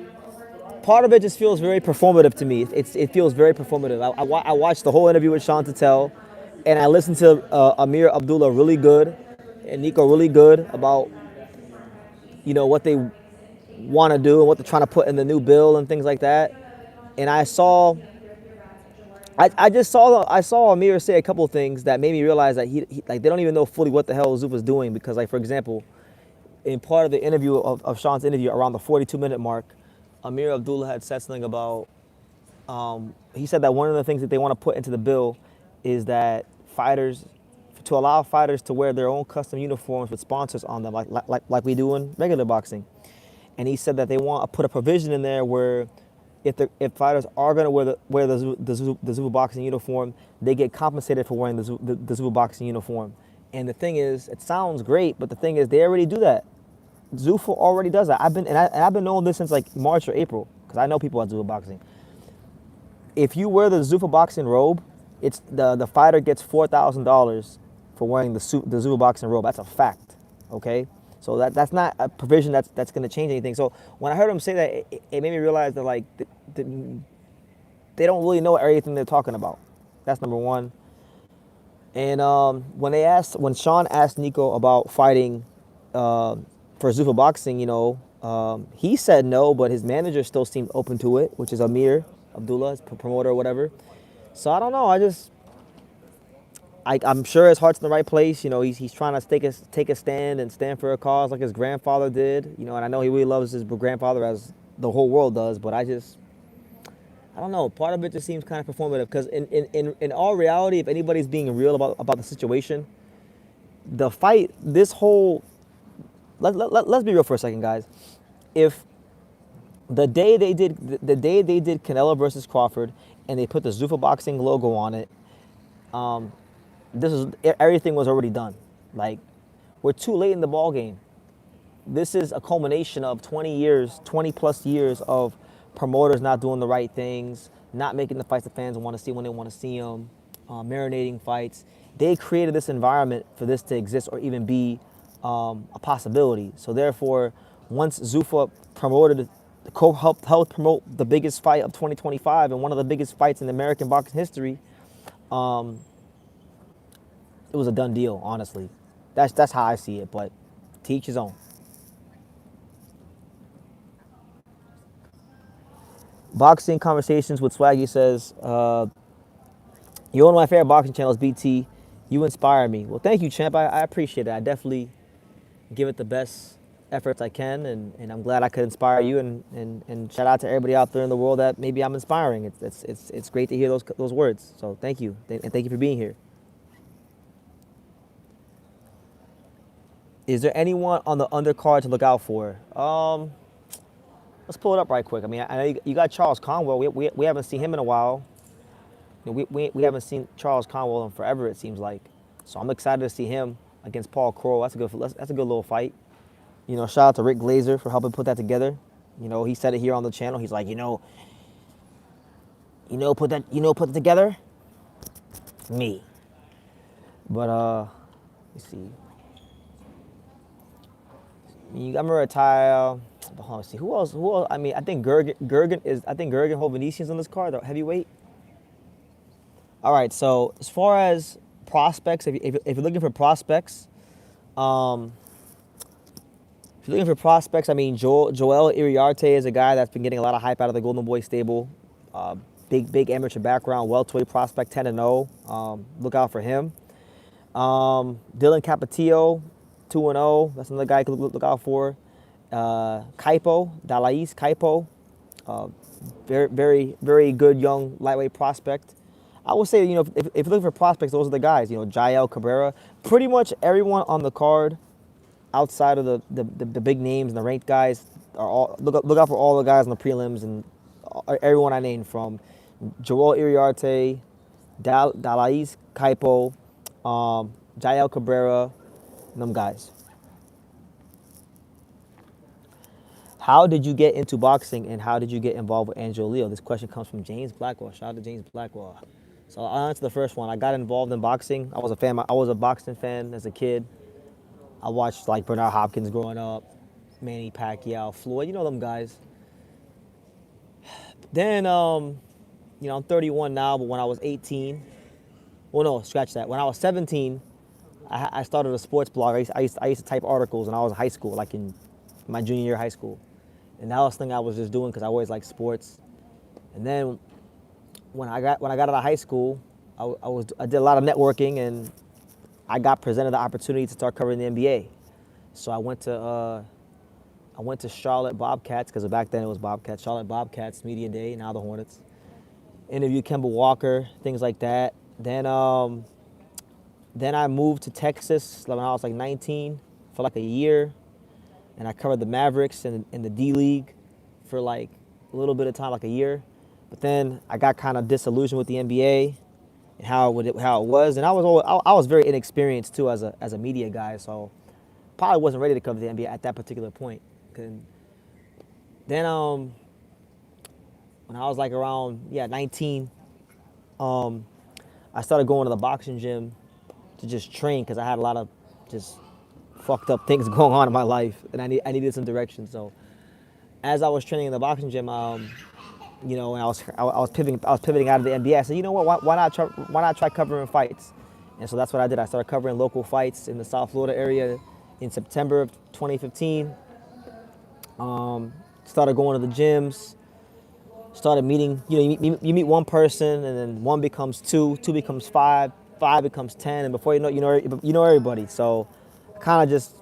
part of it just feels very performative to me. It feels very performative. I watched the whole interview with Sean Tatel, and I listened to Amir Abdullah really good, and Nico really good about what they want to do and what they're trying to put in the new bill and things like that. And I saw Amir say a couple of things that made me realize that he they don't even know fully what the hell Zupa's doing, because for example, in part of the interview of Sean's interview around the 42-minute mark, Amir Abdullah had said something about, he said that one of the things that they want to put into the bill is that to allow fighters to wear their own custom uniforms with sponsors on them, like we do in regular boxing. And he said that they want to put a provision in there where if fighters are going to wear the Zupa boxing uniform, they get compensated for wearing the Zupa boxing uniform. And the thing is, it sounds great, but the thing is, they already do that. Zuffa already does that. I've been knowing this since like March or April, because I know people at Zuffa boxing. If you wear the Zuffa boxing robe, it's the fighter gets $4,000 for wearing the Zuffa boxing robe. That's a fact, okay? So that's not a provision that's going to change anything. So when I heard him say that, it made me realize that they don't really know everything they're talking about. That's number one. And when Sean asked Nico about fighting for Zuffa boxing, he said no, but his manager still seemed open to it, which is Amir Abdullah, his promoter or whatever. So I don't know. I'm sure his heart's in the right place. He's trying to take a stand and stand for a cause like his grandfather did. And I know he really loves his grandfather, as the whole world does. But I don't know. Part of it just seems kind of performative, because in all reality, if anybody's being real about the situation, the fight, this whole, let's be real for a second, guys. If the day they did Canelo versus Crawford and they put the Zuffa boxing logo on it, everything was already done. Like, we're too late in the ball game. This is a culmination of 20 plus years of promoters not doing the right things, not making the fights the fans want to see when they want to see them, marinating fights. They created this environment for this to exist or even be a possibility. So therefore, once Zuffa helped promote the biggest fight of 2025 and one of the biggest fights in American boxing history, it was a done deal, honestly. That's how I see it, but to each his own. Boxing Conversations with Swaggy says, you're one of my favorite boxing channels, BT. You inspire me. Well, thank you, champ. I appreciate it. I definitely give it the best efforts I can, and I'm glad I could inspire you, and shout out to everybody out there in the world that maybe I'm inspiring. It's great to hear those words. So thank you, and thank you for being here. Is there anyone on the undercard to look out for? Let's pull it up right quick. I mean, I know you got Charles Conwell. We haven't seen him in a while. We haven't seen Charles Conwell in forever, it seems like. So I'm excited to see him. against Paul Crow. That's a good little fight. You know, shout out to Rick Glazer for helping put that together. You know, he said it here on the channel. He's like, put it together, me. But let's see. You got Murataya. Let's see who else. Who else? I mean, I think Gergen Hovhannisyan's on this card, the heavyweight. All right. So as far as prospects, if you're looking for prospects, I mean, Joel Iriarte is a guy that's been getting a lot of hype out of the Golden Boy stable. Big amateur background, welterweight prospect, 10-0. Look out for him. Dylan Capetillo, 2-0. That's another guy you can look out for. Dalais Kaipo, very good young lightweight prospect. I would say, if you're looking for prospects, those are the guys. Jael Cabrera. Pretty much everyone on the card, outside of the big names and the ranked guys, are all look out for all the guys on the prelims and everyone I named, from Joel Iriarte, Dalais Kaipo, Jael Cabrera, and them guys. How did you get into boxing and how did you get involved with Angelo Leo? This question comes from James Blackwell. Shout out to James Blackwell. So I'll answer the first one. I got involved in boxing. I was a boxing fan as a kid. I watched like Bernard Hopkins growing up, Manny Pacquiao, Floyd, them guys. Then, I'm 31 now, but when I was 18, well, no, scratch that. When I was 17, I started a sports blog. I used to type articles when I was in high school, like in my junior year of high school. And that was the thing I was just doing because I always liked sports. And then when I got out of high school, I did a lot of networking, and I got presented the opportunity to start covering the NBA. So I went to Charlotte Bobcats, because back then it was Bobcats. Charlotte Bobcats Media Day, now the Hornets. Interviewed Kemba Walker, things like that. Then I moved to Texas when I was like 19 for like a year, and I covered the Mavericks in the D League for like a little bit of time, like a year. But then I got kind of disillusioned with the NBA and how it was, and I was very inexperienced too as a media guy, so probably wasn't ready to cover the NBA at that particular point. Then when I was like around 19, I started going to the boxing gym to just train because I had a lot of just fucked up things going on in my life, and I needed some direction. So as I was training in the boxing gym, and I was pivoting out of the NBA. I said, why not try covering fights? And so that's what I did. I started covering local fights in the South Florida area in September of 2015. Started going to the gyms. Started meeting. You meet one person, and then one becomes two, two becomes five, five becomes 10, and before you know everybody. So I kind of just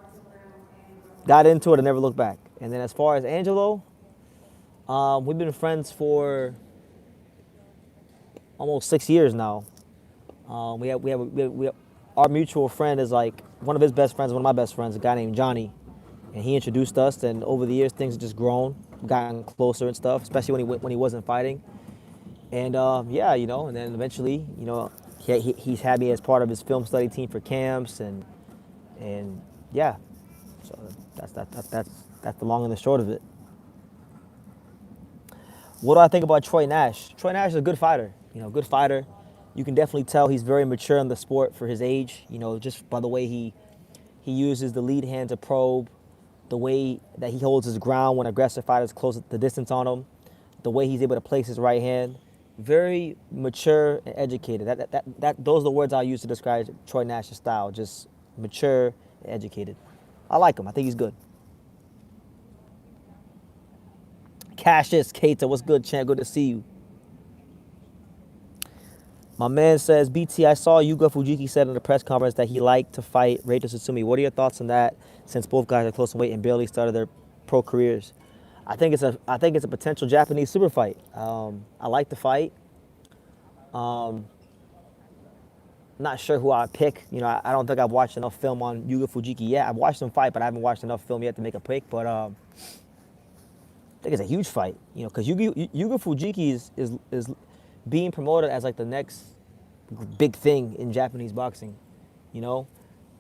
got into it and never looked back. And then as far as Angelo, we've been friends for almost 6 years now. We have our mutual friend is like one of his best friends, one of my best friends, a guy named Johnny, and he introduced us. And over the years, things have just grown, gotten closer and stuff, especially when he wasn't fighting. And and then eventually, he's had me as part of his film study team for camps, and yeah, so that's the long and the short of it. What do I think about Troy Nash? Troy Nash is a good fighter. Good fighter. You can definitely tell he's very mature in the sport for his age. Just by the way he uses the lead hand to probe, the way that he holds his ground when aggressive fighters close the distance on him, the way he's able to place his right hand. Very mature and educated. Those are the words I'll use to describe Troy Nash's style. Just mature and educated. I like him. I think he's good. Cassius Keita, what's good, champ? Good to see you. My man says, BT, I saw Yuga Fujiki said in the press conference that he liked to fight Reito Sutsumi. What are your thoughts on that, since both guys are close in weight and barely started their pro careers? I think it's a potential Japanese super fight. I like the fight. Not sure who I'd pick. I don't think I've watched enough film on Yuga Fujiki yet. I've watched him fight, but I haven't watched enough film yet to make a pick. But I think it's a huge fight. Because Yuga Fujiki is being promoted as like the next big thing in Japanese boxing.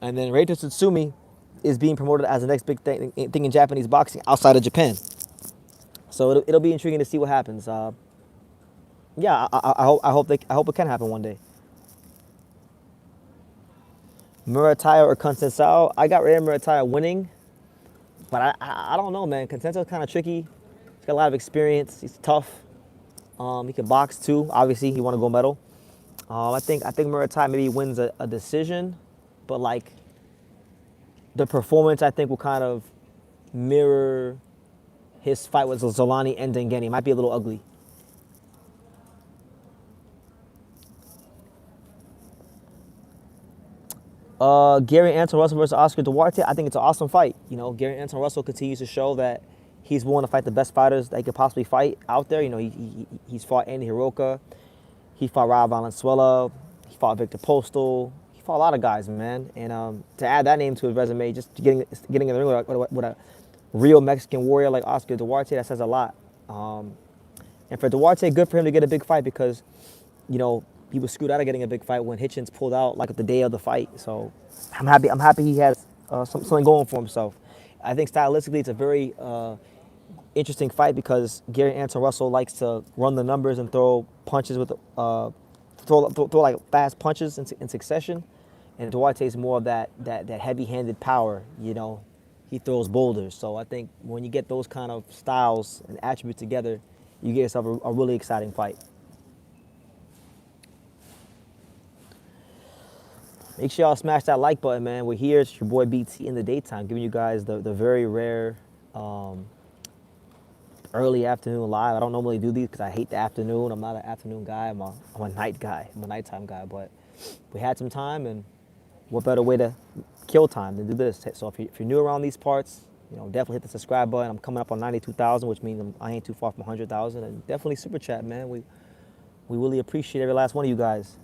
And then Reito Tsutsumi is being promoted as the next big thing in Japanese boxing outside of Japan. So it'll be intriguing to see what happens. Yeah, I hope it can happen one day. Murataya or Constantine. I got Ray Murataya winning, but I don't know, man. Constantine's kind of tricky. He's got a lot of experience. He's tough. He can box too. Obviously, he won a gold medal. I think Murataya maybe wins a decision, but like the performance, I think will kind of mirror his fight with Zolani and Dengeni. It might be a little ugly. Gary Anton Russell versus Oscar Duarte. I think it's an awesome fight. You know, Gary Anton Russell continues to show that he's willing to fight the best fighters that he could possibly fight out there. You know, he's fought Andy Hiroka, he fought Rob Valenzuela, he fought Victor Postal, he fought a lot of guys, man. And to add that name to his resume, just getting in the ring with a real Mexican warrior like Oscar Duarte, that says a lot. And for Duarte, good for him to get a big fight because, you know, he was screwed out of getting a big fight when Hitchens pulled out like the day of the fight. So I'm happy. I'm happy he has something going for himself. I think stylistically it's a very interesting fight because Gary Anton Russell likes to run the numbers and throw punches with throw like fast punches in succession, and Duarte is more of that heavy-handed power. You know, he throws boulders. So I think when you get those kind of styles and attributes together, you get yourself a really exciting fight. Make sure y'all smash that like button, man. We're here. It's your boy BT in the daytime, giving you guys the very rare early afternoon live. I don't normally do these because I hate the afternoon. I'm not an afternoon guy. I'm a night guy. I'm a nighttime guy. But we had some time, and what better way to kill time than do this? So if you're new around these parts, you know, definitely hit the subscribe button. I'm coming up on 92,000, which means I ain't too far from 100,000. And definitely super chat, man. We really appreciate every last one of you guys.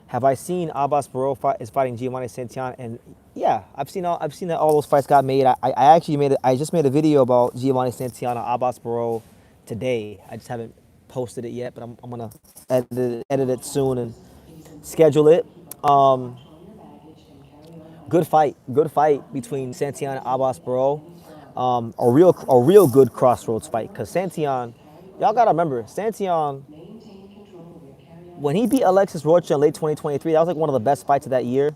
Have I seen Abbas Barrow is fighting Giovanni Santillan? And yeah, I've seen that all those fights got made. I just made a video about Giovanni Santillan and Abbas Barrow today. I just haven't posted it yet, but I'm gonna edit it soon and schedule it. Good fight between Santillan and Abbas Barrow. A real good crossroads fight because Santillan, y'all gotta remember, Santillan, when he beat Alexis Rocha in late 2023, that was like one of the best fights of that year.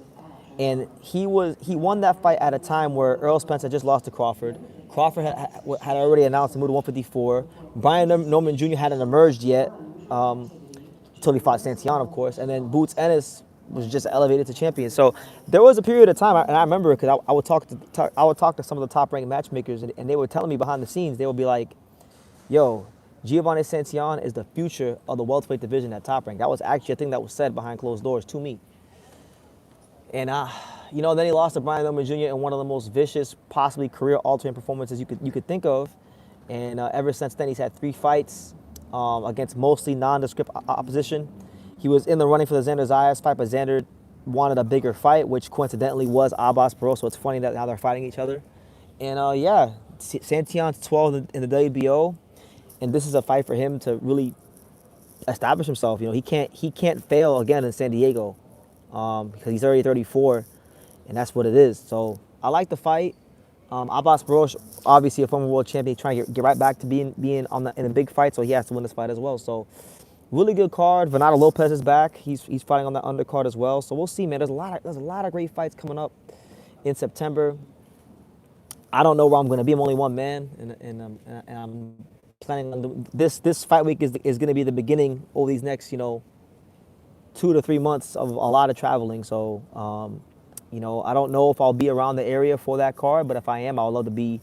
And he won that fight at a time where Earl Spence had just lost to Crawford. Crawford had already announced to move to 154. Brian Norman Jr. hadn't emerged yet until he fought Santillan, of course. And then Boots Ennis was just elevated to champion. So there was a period of time, and I remember because I would talk to some of the top-ranked matchmakers, and they were telling me behind the scenes, they would be like, yo, Giovanni Santillan is the future of the welterweight division at Top Rank. That was actually a thing that was said behind closed doors to me. And you know, then he lost to Brian Norman Jr. in one of the most vicious, possibly career-altering performances you could think of. And ever since then, he's had 3 fights against mostly nondescript opposition. He was in the running for the Xander Zayas fight, but Xander wanted a bigger fight, which coincidentally was Abbas Barrow. So it's funny that now they're fighting each other. And yeah, Santillan's 12 in the WBO. And this is a fight for him to really establish himself. You know, he can't fail again in San Diego because he's already 34, and that's what it is. So I like the fight. Abbas Barrow, obviously a former world champion, trying to get right back to being in a big fight, so he has to win this fight as well. So really good card. Venado Lopez is back. He's fighting on the undercard as well. So we'll see, man. There's a lot of great fights coming up in September. I don't know where I'm going to be. I'm only one man, and I'm planning on this fight week is going to be the beginning of these next 2 to 3 months of a lot of traveling. So I don't know if I'll be around the area for that card, but if I am, I would love to be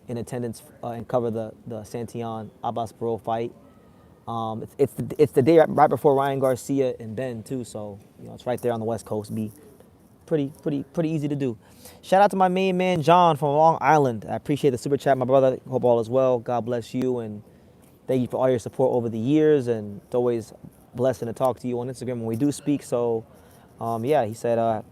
in attendance and cover the Santillan Abbas Barrow fight. It's the day right before Ryan Garcia and Ben too, so it's right there on the West Coast. Be pretty easy to do. Shout out to my main man John from Long Island. I appreciate the super chat, my brother. Hope all is well. God bless you, and thank you for all your support over the years. And it's always a blessing to talk to you on Instagram when we do speak. So, yeah, he said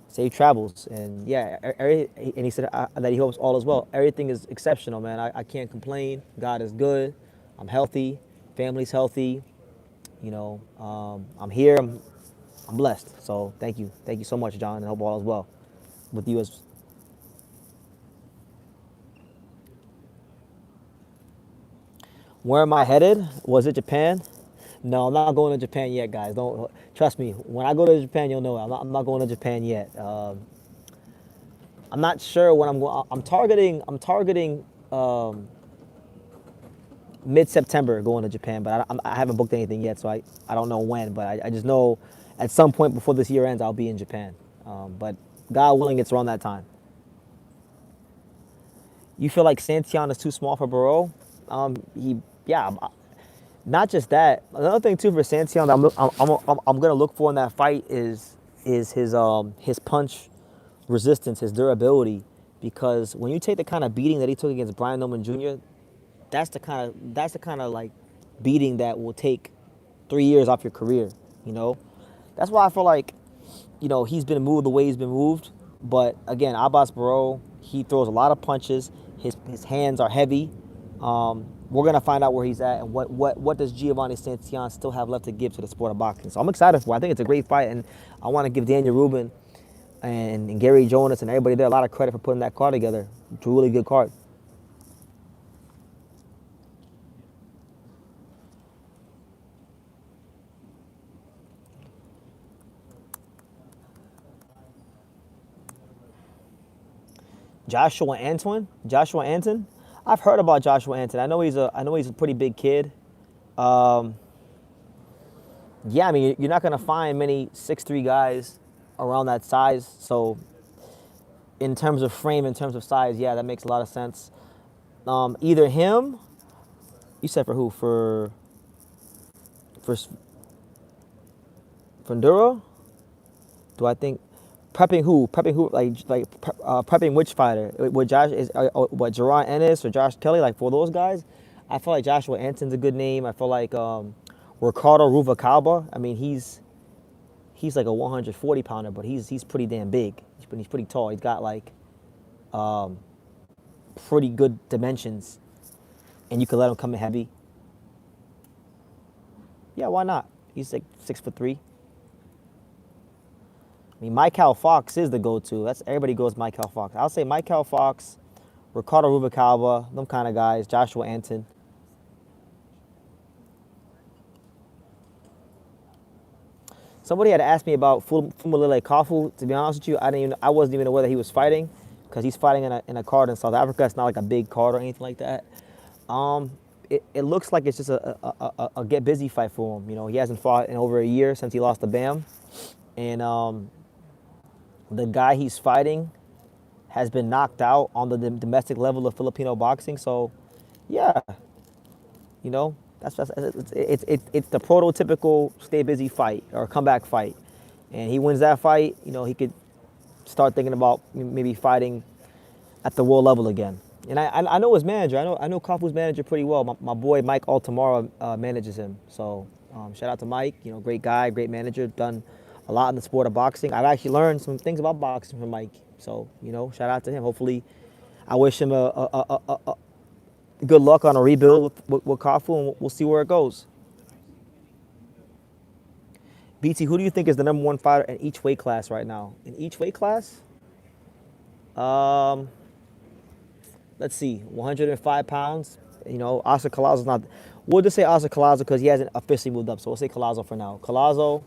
safe travels, and yeah, and he said that he hopes all is well. Everything is exceptional, man. I can't complain. God is good. I'm healthy. Family's healthy. I'm here. I'm blessed. So thank you so much, John, and hope all is well with you as. Where am I headed? Was it Japan? No, I'm not going to Japan yet, guys. Don't trust me. When I go to Japan, you'll know. I'm not going to Japan yet. I'm not sure when I'm going. I'm targeting. Mid-September going to Japan, but I haven't booked anything yet, so I don't know when. But I just know at some point before this year ends, I'll be in Japan. But God willing, it's around that time. You feel like Santion is too small for Barreau? Yeah. Not just that. Another thing too for Santion that I'm gonna look for in that fight is his punch resistance, his durability, because when you take the kind of beating that he took against Brian Norman Jr., that's the kind of like beating that will take 3 years off your career. You know, that's why I feel like he's been moved the way he's been moved. But again, Abbas Barrow, he throws a lot of punches. His hands are heavy. We're gonna find out where he's at and what does Giovanni Santillan still have left to give to the sport of boxing. So I'm excited for it. I think it's a great fight, and I want to give Daniel Rubin and Gary Jonas and everybody there a lot of credit for putting that card together. It's a really good card. Joshua Anton. I've heard about Joshua Anton. I know he's a pretty big kid. Um, yeah, I mean, you're not gonna find many 6'3" guys around that size. So in terms of frame, in terms of size, yeah, that makes a lot of sense. Either him, you said for who? For Fundura? Do I think prepping who? Prepping who? Prepping which fighter? With Josh is what Jerron Ennis or Josh Kelly? Like for those guys, I feel like Joshua Anton's a good name. I feel like Ricardo Ruvalcaba. I mean, he's like a 140 pounder, but he's pretty damn big. He's pretty tall. He's got like pretty good dimensions, and you could let him come in heavy. Yeah, why not? He's like 6'3". I mean, Michael Fox is the go-to. That's everybody goes Michael Fox. I'll say Michael Fox, Ricardo Rubalcaba, them kind of guys. Joshua Anton. Somebody had asked me about Fumulele Kafu. To be honest with you, I wasn't even aware that he was fighting, because he's fighting in a card in South Africa. It's not like a big card or anything like that. It looks like it's just a get busy fight for him. He hasn't fought in over a year since he lost to Bam, and the guy he's fighting has been knocked out on the domestic level of Filipino boxing. So, yeah, it's the prototypical stay busy fight or comeback fight, and he wins that fight. He could start thinking about maybe fighting at the world level again. And I know his manager. I know Kafu's manager pretty well. My boy Mike Altamara manages him. So shout out to Mike. Great guy, great manager. Done a lot in the sport of boxing. I've actually learned some things about boxing from Mike. So shout out to him. Hopefully, I wish him a good luck on a rebuild with Kafu, and we'll see where it goes. BT, who do you think is the number one fighter in each weight class right now? In each weight class? Um, let's see, 105 pounds. Oscar Collazo's not. We'll just say Oscar Collazo because he hasn't officially moved up. So we'll say Collazo for now. Collazo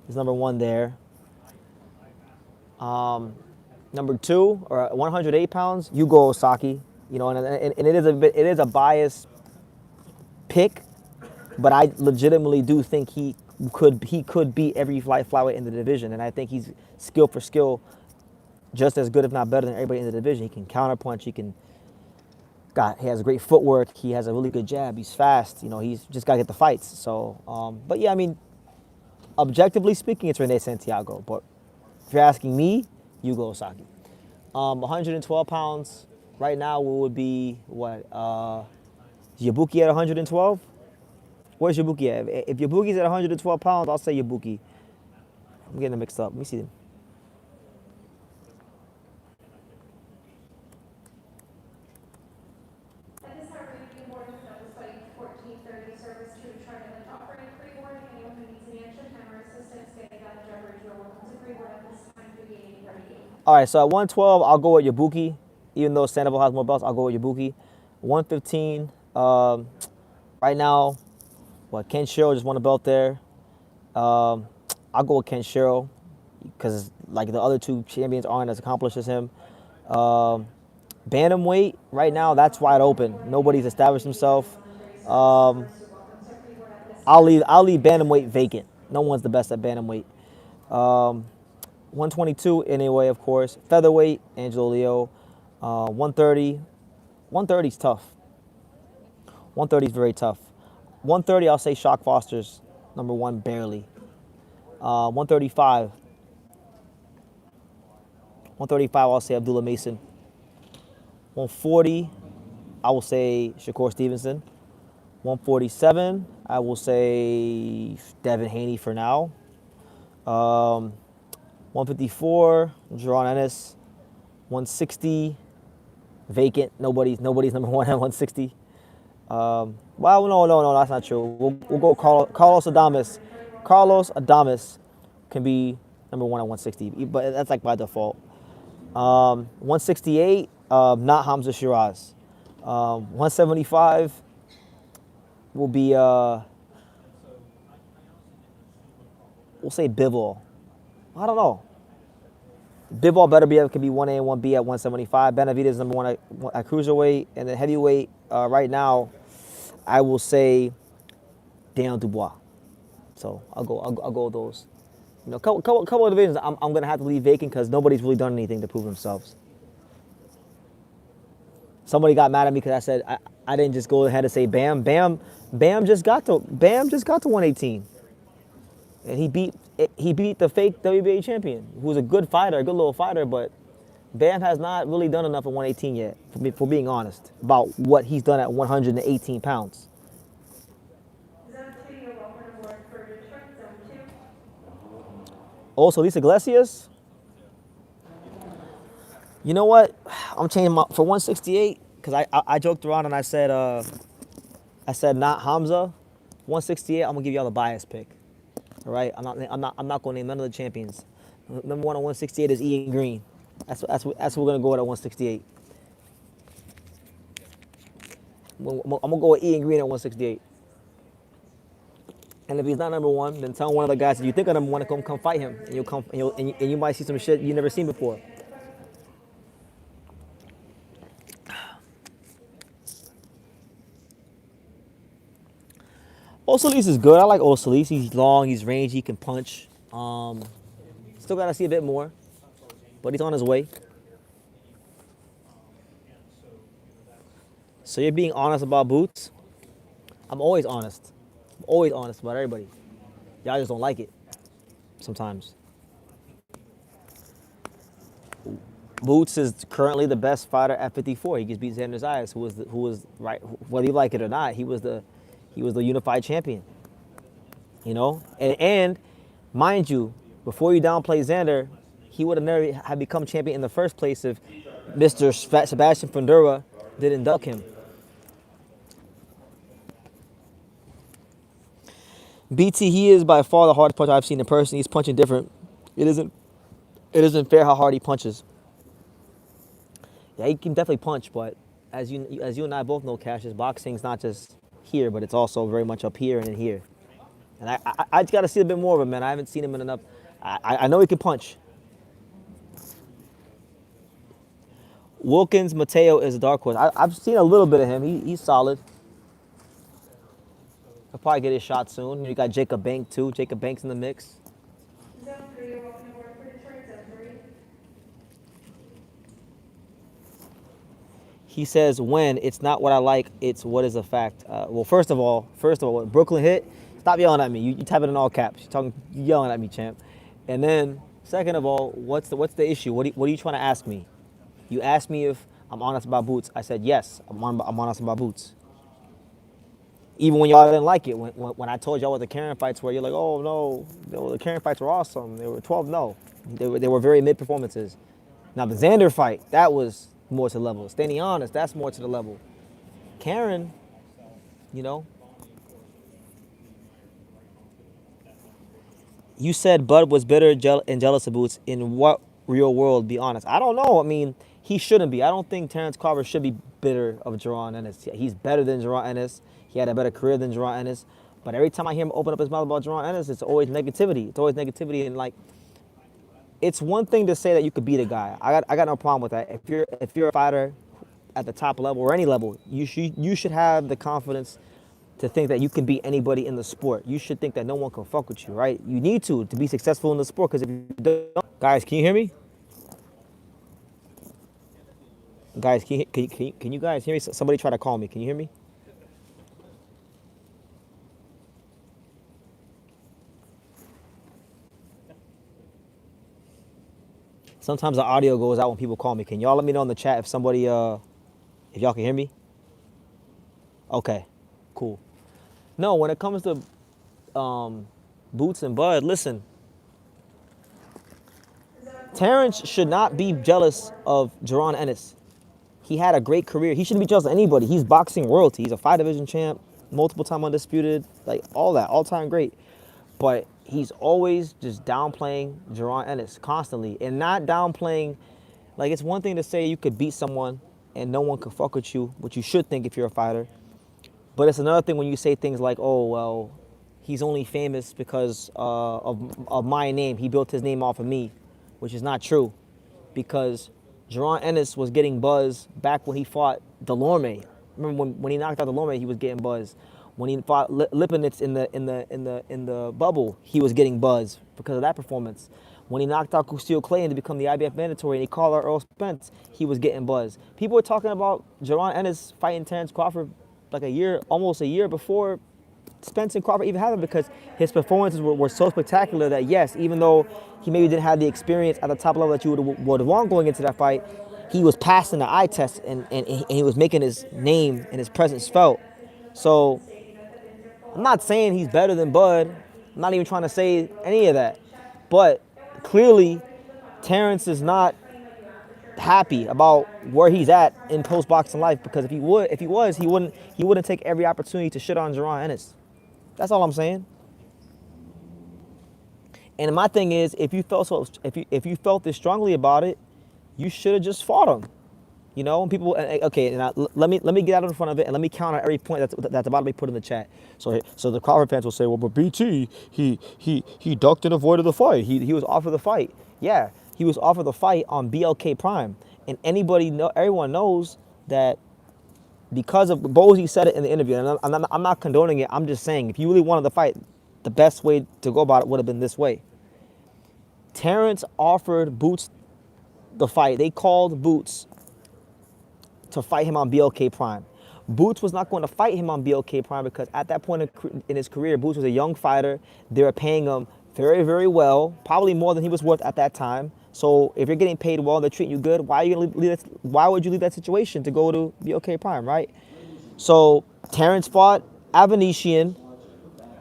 is number one there. Number two, or 108 pounds, Yugo Osaki. And it is a biased pick, but I legitimately do think he could beat every flyweight in the division, and I think he's skill for skill just as good, if not better, than everybody in the division. He can counterpunch. He has great footwork. He has a really good jab. He's fast. He's just got to get the fights. So, but yeah, I mean, objectively speaking, it's Rene Santiago. But if you're asking me, Yugo Osaki. 112 pounds right now would be what? Yabuki at 112? Where's Yabuki at? If Yabuki's at 112 pounds, I'll say Yabuki. I'm getting them mixed up. Let me see them. All right, so at 112, I'll go with Yabuki. Even though Sandoval has more belts, I'll go with Yabuki. 115, right now, Ken Shiro just won a belt there. I'll go with Ken Shiro because like the other two champions aren't as accomplished as him. Bantamweight, right now, that's wide open. Nobody's established himself. I'll leave bantamweight vacant. No one's the best at bantamweight. 122 anyway, of course. Featherweight, Angelo Leo. 130. 130 is tough. 130 is very tough. 130, I'll say Shock Foster's number one barely. 135. 135, I'll say Abdullah Mason. 140, I will say Shakur Stevenson. 147, I will say Devin Haney for now. 154, Jerron Ennis. 160, vacant. Nobody's number one at 160. Well, no, that's not true. We'll go Carlos Adames. Carlos Adames can be number one at 160, but that's like by default. 168, not Hamza Shiraz. 175 will be, we'll say Bivol. I don't know. Bivol better could be 1A and 1B at 175. Benavidez number one at cruiserweight. And then heavyweight, right now, I will say Daniel Dubois. So I'll go with those. You know, couple of divisions I'm going to have to leave vacant because nobody's really done anything to prove themselves. Somebody got mad at me because I said I didn't just go ahead and say Bam just got to 118. And he beat the fake WBA champion, who was a good fighter, a good little fighter, but Bam has not really done enough at 118 yet, for being honest, about what he's done at 118 pounds. Also, Lisa Iglesias, you know what? I'm changing for 168 because I joked around and I said not Hamza. 168, I'm gonna give y'all the bias pick. All right, I'm not gonna name none of the champions. Number one on 168 is Ian Green. That's what we're gonna go with at 168. I'm gonna go with Ian Green at 168. And if he's not number one, then tell one of the guys that you think are number one to come fight him, and you might see some shit you never seen before. Osalis is good. I like Osalis. He's long, he's rangy, he can punch. Still gotta see a bit more, but he's on his way. So you're being honest about Boots? I'm always honest. I'm always honest about everybody. Y'all just don't like it sometimes. Boots is currently the best fighter at 54. He just beat Xander Zayas, who was right, whether you like it or not. He was the unified champion. You know, and mind you, before you downplay Xander, he would have never had become champion in the first place if Mr. Sebastian Fundura didn't duck him. BT, he is by far the hardest puncher I've seen in person. He's punching different. It isn't fair how hard he punches. Yeah, he can definitely punch, but as you and I both know, Cassius, boxing's not just here, but it's also very much up here and in here. And I just got to see a bit more of him, man. I haven't seen him in enough. I know he can punch. Wilkins Mateo is a dark horse. I've seen a little bit of him. He's solid. He'll probably get his shot soon. You got Jacob Bank too. Jacob Bank's in the mix. He says, when it's not what I like, it's what is a fact. Well, first of all, Brooklyn hit. Stop yelling at me. You type it in all caps. You yelling at me, champ. And then, second of all, what's the issue? What are you trying to ask me? You asked me if I'm honest about Boots. I said yes. I'm honest about Boots. Even when y'all didn't like it, when I told y'all what the Karen fights were, you're like, oh no, the Karen fights were awesome. They were 12. No, they were very mid performances. Now the Xander fight, that was more to the level. Standing honest, that's more to the level. Karen, you know. You said Bud was bitter and jealous of Boots. In what real world? Be honest. I don't know. I mean, he shouldn't be. I don't think Terrence Crawford should be bitter of Jerron Ennis. He's better than Jerron Ennis. He had a better career than Jerron Ennis. But every time I hear him open up his mouth about Jerron Ennis, it's always negativity. It's always negativity, and like, it's one thing to say that you could beat a guy. I got no problem with that. If you're a fighter at the top level or any level, you should have the confidence to think that you can beat anybody in the sport. You should think that no one can fuck with you, right? You need to be successful in the sport, because if you don't, guys, can you hear me? Guys, can you guys hear me? Somebody try to call me. Can you hear me? Sometimes the audio goes out when people call me. Can y'all let me know in the chat if somebody if y'all can hear me? Okay, cool. No, when it comes to Boots and Bud, listen, Terrence should not be jealous of Jerron Ennis. He had a great career. He shouldn't be jealous of anybody. He's boxing royalty. He's a 5 division champ, multiple time undisputed, like all that, all time great. But he's always just downplaying Jerron Ennis constantly, and not downplaying. Like, it's one thing to say you could beat someone and no one could fuck with you, which you should think if you're a fighter. But it's another thing when you say things like, "Oh well, he's only famous because of my name. He built his name off of me," which is not true, because Jerron Ennis was getting buzz back when he fought Delorme. Remember when he knocked out Delorme, he was getting buzz. When he fought Lipinets in the bubble, he was getting buzz because of that performance. When he knocked out Custio Clay to become the IBF mandatory and he called out Earl Spence, he was getting buzz. People were talking about Jerron Ennis fighting Terrence Crawford like almost a year before Spence and Crawford even happened, because his performances were so spectacular that, yes, even though he maybe didn't have the experience at the top level that you would want going into that fight, he was passing the eye test, and he was making his name and his presence felt. So I'm not saying he's better than Bud. I'm not even trying to say any of that. But clearly, Terrence is not happy about where he's at in post boxing life, because if he was, he wouldn't take every opportunity to shit on Jerron Ennis. That's all I'm saying. And my thing is, if you felt this strongly about it, you should have just fought him. You know, and people, okay, and let me get out in front of it and let me counter every point that's about to be put in the chat. So the Crawford fans will say, well, but BT, he ducked and avoided the fight. He was offered the fight. Yeah, he was offered the fight on BLK Prime, and everyone knows that, because of Bozy said it in the interview, and I'm not condoning it. I'm just saying, if you really wanted the fight, the best way to go about it would have been this way. Terrence offered Boots the fight. They called Boots to fight him on BLK Prime. Boots was not going to fight him on BLK Prime because at that point in his career, Boots was a young fighter. They were paying him very, very well, probably more than he was worth at that time. So if you're getting paid well, they're treating you good, why would you leave that situation to go to BLK Prime, right? So Terrence fought Avanesian.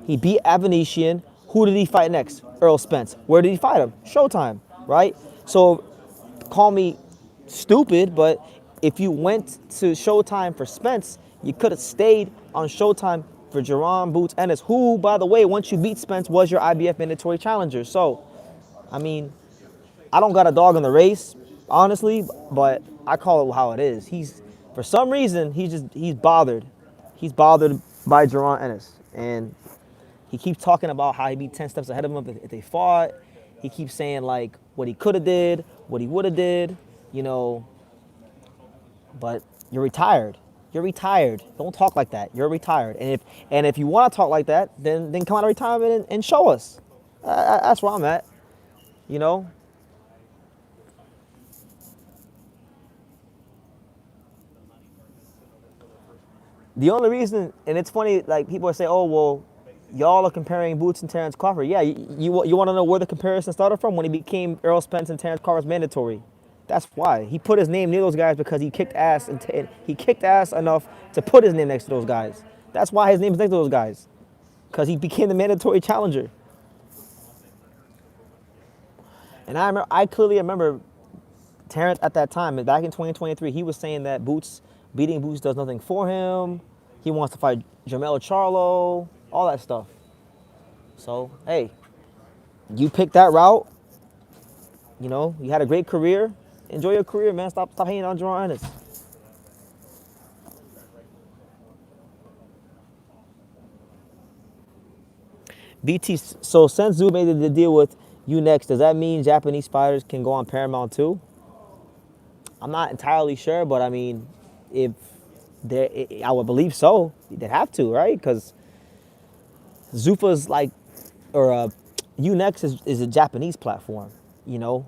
He beat Avanesian. Who did he fight next? Earl Spence. Where did he fight him? Showtime, right? So call me stupid, but if you went to Showtime for Spence, you could have stayed on Showtime for Jerron Boots Ennis, who, by the way, once you beat Spence, was your IBF mandatory challenger. So, I mean, I don't got a dog in the race, honestly, but I call it how it is. For some reason, he's bothered. He's bothered by Jerron Ennis, and he keeps talking about how he'd be 10 steps ahead of him if they fought. He keeps saying, like, what he could have did, what he would have did, you know. But you're retired. You're retired. Don't talk like that. You're retired. And if you want to talk like that, then come out of retirement and show us. That's where I'm at, you know. The only reason, and it's funny, like, people say, oh, well, y'all are comparing Boots and Terrence Crawford. Yeah, you want to know where the comparison started from? When he became Earl Spence and Terrence Crawford's mandatory. That's why. He put his name near those guys because he kicked ass, and he kicked ass enough to put his name next to those guys. That's why his name is next to those guys, because he became the mandatory challenger. And I clearly remember Terrence at that time, back in 2023, he was saying that beating Boots does nothing for him. He wants to fight Jermell Charlo, all that stuff. So, hey, You picked that route. You know, you had a great career. Enjoy your career, man. Stop hating on Jerron Ennis. BT. So since Zoo made the deal with you next, does that mean Japanese fighters can go on Paramount too? I'm not entirely sure, but I mean, if I would believe so. They'd have to, right? Because Zuffa's like, or Unext is a Japanese platform. You know,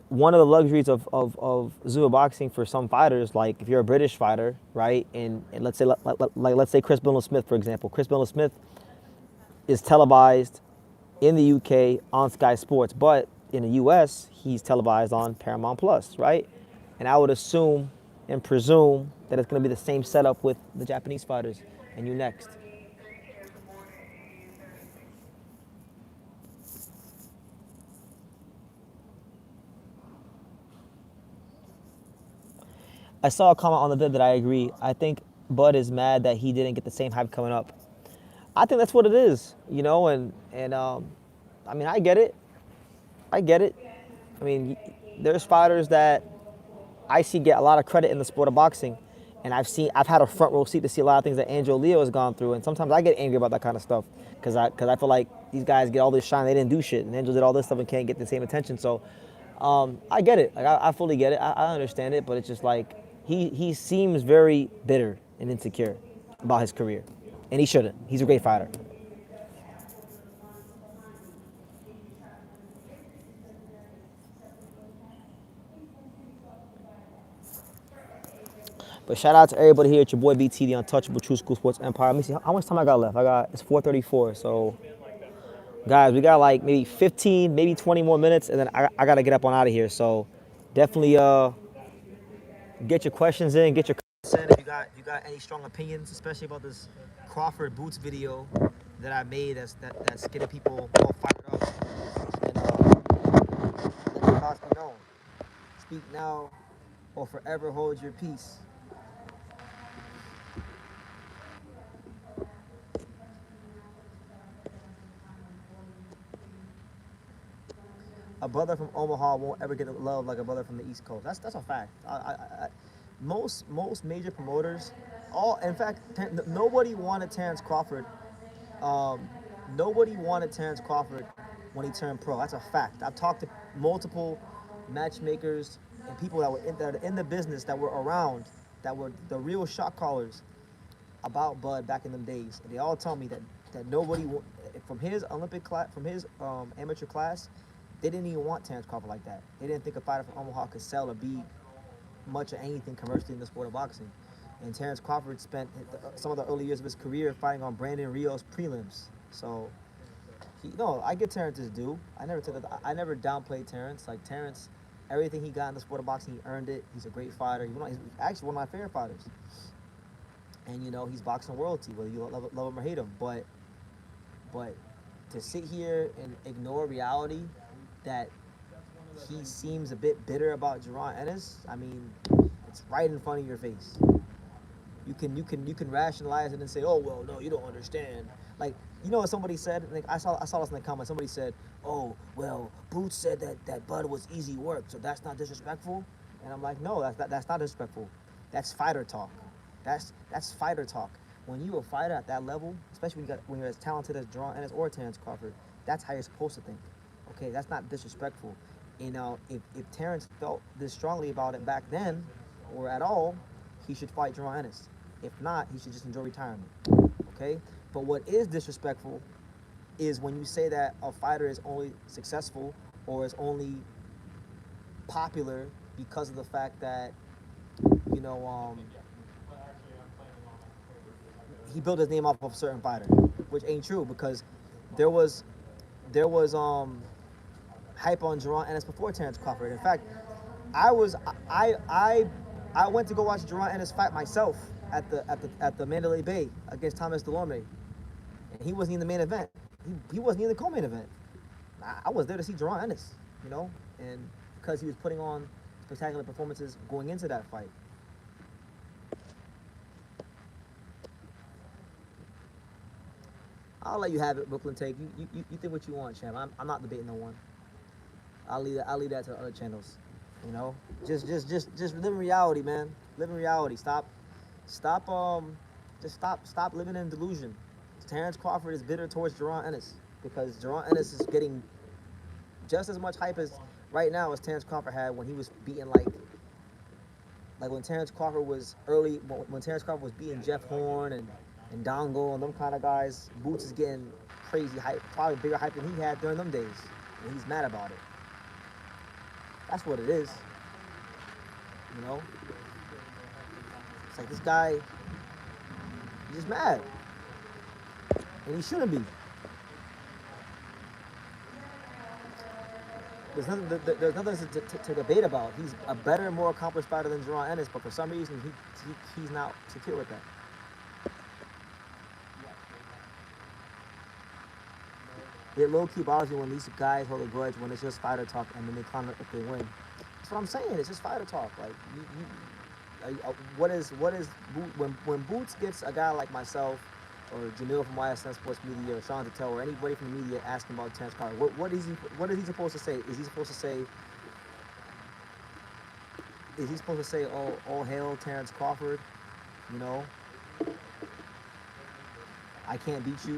one of the luxuries of Zuffa boxing for some fighters, like if you're a British fighter, right, and let's say let's say Chris Smith, for example. Chris Smith is televised in the UK on Sky Sports, but in the US he's televised on Paramount Plus, right? And I would assume and presume that it's going to be the same setup with the Japanese fighters and you next. I saw a comment on the vid that I agree. I think Bud is mad that he didn't get the same hype coming up. I think that's what it is, you know, and I mean, I get it. I get it. I mean, there's fighters that I see get a lot of credit in the sport of boxing, and I've had a front row seat to see a lot of things that Angel Leo has gone through, and sometimes I get angry about that kind of stuff because I feel like these guys get all this shine, they didn't do shit, and Angel did all this stuff and can't get the same attention. So I get it, like I fully get it, I understand it, but it's just like he seems very bitter and insecure about his career, and he shouldn't. He's a great fighter. But shout out to everybody here. It's your boy BT, the untouchable True School Sports Empire. Let me see how much time I got left. It's 4:34. So guys, we got like maybe 15, maybe 20 more minutes, and then I gotta get up on out of here. So definitely get your questions in, get your comments in. If you got any strong opinions, especially about this Crawford Boots video that I made that's getting people all fired up. And let your thoughts be known. Speak now or forever hold your peace. A brother from Omaha won't ever get love like a brother from the East Coast. That's a fact. Most major promoters, all in fact, nobody wanted Terrence Crawford. Um, Nobody wanted Terrence Crawford when he turned pro. That's a fact. I've talked to multiple matchmakers and people that are in the business that were around, that were the real shot callers about Bud back in them days. And they all tell me that nobody from his Olympic class, from his amateur class, they didn't even want Terrence Crawford like that. They didn't think a fighter from Omaha could sell or be much of anything commercially in the sport of boxing. And Terrence Crawford spent some of the early years of his career fighting on Brandon Rios prelims. So, no, I give Terrence his due. I never downplayed Terrence. Like Terrence, everything he got in the sport of boxing, he earned it. He's a great fighter. He's actually one of my favorite fighters. And he's boxing royalty, whether you love him or hate him. But to sit here and ignore reality that he seems a bit bitter about Jerron Ennis, I mean, it's right in front of your face. You can rationalize it and say, oh well, no, you don't understand. Like what somebody said. Like I saw this in the comments. Somebody said, oh well, Boots said that Bud was easy work, so that's not disrespectful. And I'm like, no, that's not disrespectful. That's fighter talk. That's fighter talk. When you're a fighter at that level, especially when you're as talented as Jerron Ennis or Terrence Crawford, that's how you're supposed to think. Okay, that's not disrespectful. If Terrence felt this strongly about it back then, or at all, he should fight Jerron Ennis. If not, he should just enjoy retirement. Okay? But what is disrespectful is when you say that a fighter is only successful or is only popular because of the fact that, he built his name off of a certain fighter, which ain't true because there was hype on Jerron Ennis before Terrence Crawford. In fact, I went to go watch Jerron Ennis fight myself at the Mandalay Bay against Thomas Delorme, and he wasn't in the main event. He wasn't in the co-main event. I was there to see Jerron Ennis, and because he was putting on spectacular performances going into that fight. I'll let you have it, Brooklyn Take. You think what you want, champ. I'm not debating no one. I'll leave that to other channels. You know, just live in reality, man. Live in reality. Stop just stop living in delusion. Terrence Crawford is bitter towards Jaron Ennis because Jaron Ennis is getting just as much hype as right now as Terrence Crawford had when he was beating like when Terrence Crawford was early when Terrence Crawford was beating Jeff Horn and Dongo and them kind of guys. Boots is getting crazy hype, probably bigger hype than he had during them days, and he's mad about it. That's what it is, you know. It's like this guy, he's just mad, and he shouldn't be. There's nothing to debate about. He's a better, more accomplished fighter than Jaron Ennis, but for some reason he's not secure with that. It low key bothers me when these guys hold a grudge when it's just fighter talk and then they comment if they win. That's what I'm saying. It's just fighter talk. Like what is when Boots gets a guy like myself or Jamil from YSN Sports Media or Sean Patel or anybody from the media asking about Terrence Crawford, what is he supposed to say? Is he supposed to say, oh hail Terrence Crawford, you know, I can't beat you,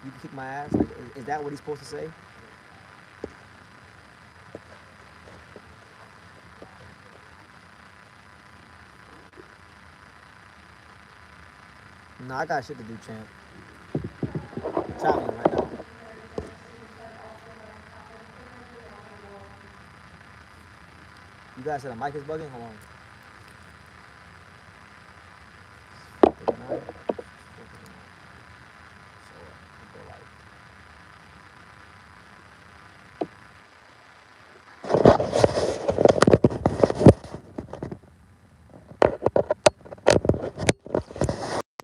you can kick my ass? Like, is that what he's supposed to say? No, I got shit to do, champ. I'm traveling right now. You guys said the mic is bugging? Hold on.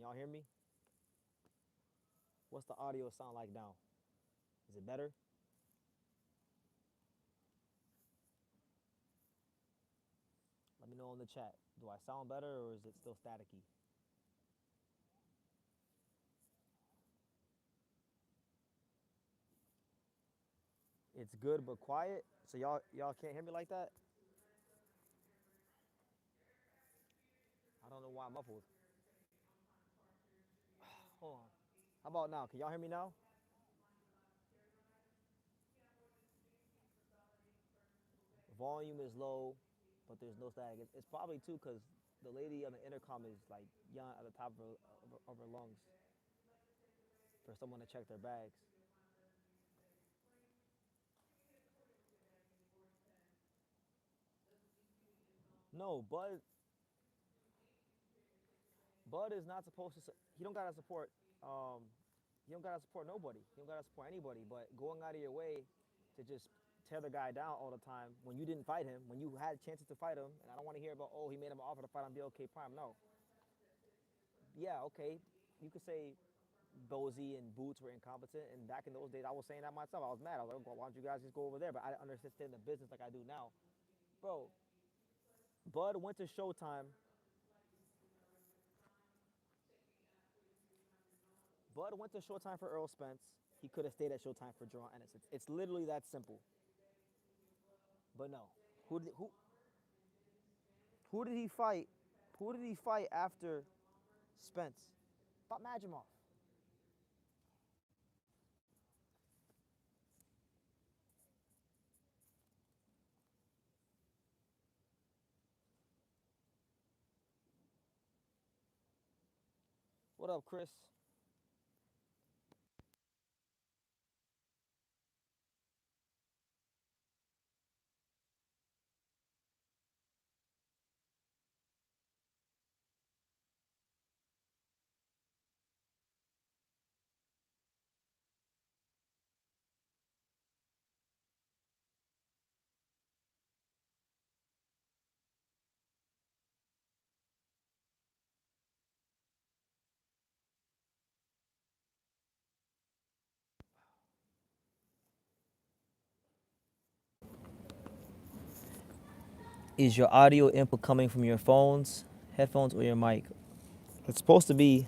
Y'all hear me? What's the audio sound like now? Is it better? Let me know in the chat. Do I sound better or is it still staticky? It's good but quiet. So y'all can't hear me like that? I don't know why I'm muffled. Hold on. How about now? Can y'all hear me now? Volume is low, but there's no static. It's probably too because the lady on the intercom is like yelling at the top of her lungs for someone to check their bags. No, Bud is not supposed to. He don't gotta support. He don't gotta support nobody. He don't gotta support anybody. But going out of your way to just tear the guy down all the time when you didn't fight him, when you had chances to fight him, and I don't want to hear about he made him an offer to fight on BLK Prime. No, yeah, okay, you could say Bozy and Boots were incompetent, and back in those days, I was saying that myself. I was mad. I was like, why don't you guys just go over there? But I didn't understand the business like I do now, bro. Bud went to Showtime. Bud went to Showtime for Earl Spence. He could have stayed at Showtime for Jaron Ennis. It's literally that simple. But no, who did he fight? Who did he fight after Spence? Fought Majimov. What up, Chris? Is your audio input coming from your phones, headphones, or your mic? It's supposed to be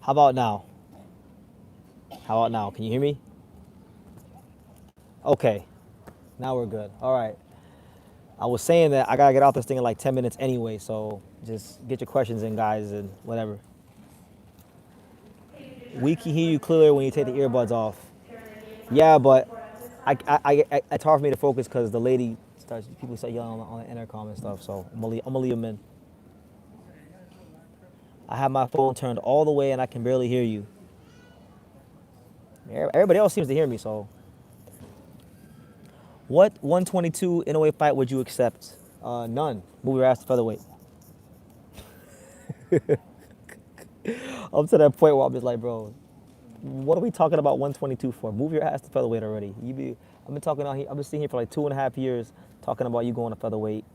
How about now? How about now? Can you hear me? Okay. Now we're good. All right. I was saying that I gotta get out this thing in like 10 minutes anyway, so just get your questions in, guys, and whatever. We can hear you clearly when you take the earbuds off. Yeah, but it's hard for me to focus because the lady starts. People start yelling on the intercom and stuff. So I'm gonna leave them in. I have my phone turned all the way and I can barely hear you. Everybody else seems to hear me. So, what 122 in a way fight would you accept? None. Move your ass to featherweight. I'm to that point where I'm just like, bro, what are we talking about 122 for? Move your ass to featherweight already. I've been talking out here. I've been sitting here for like 2.5 years talking about you going to featherweight.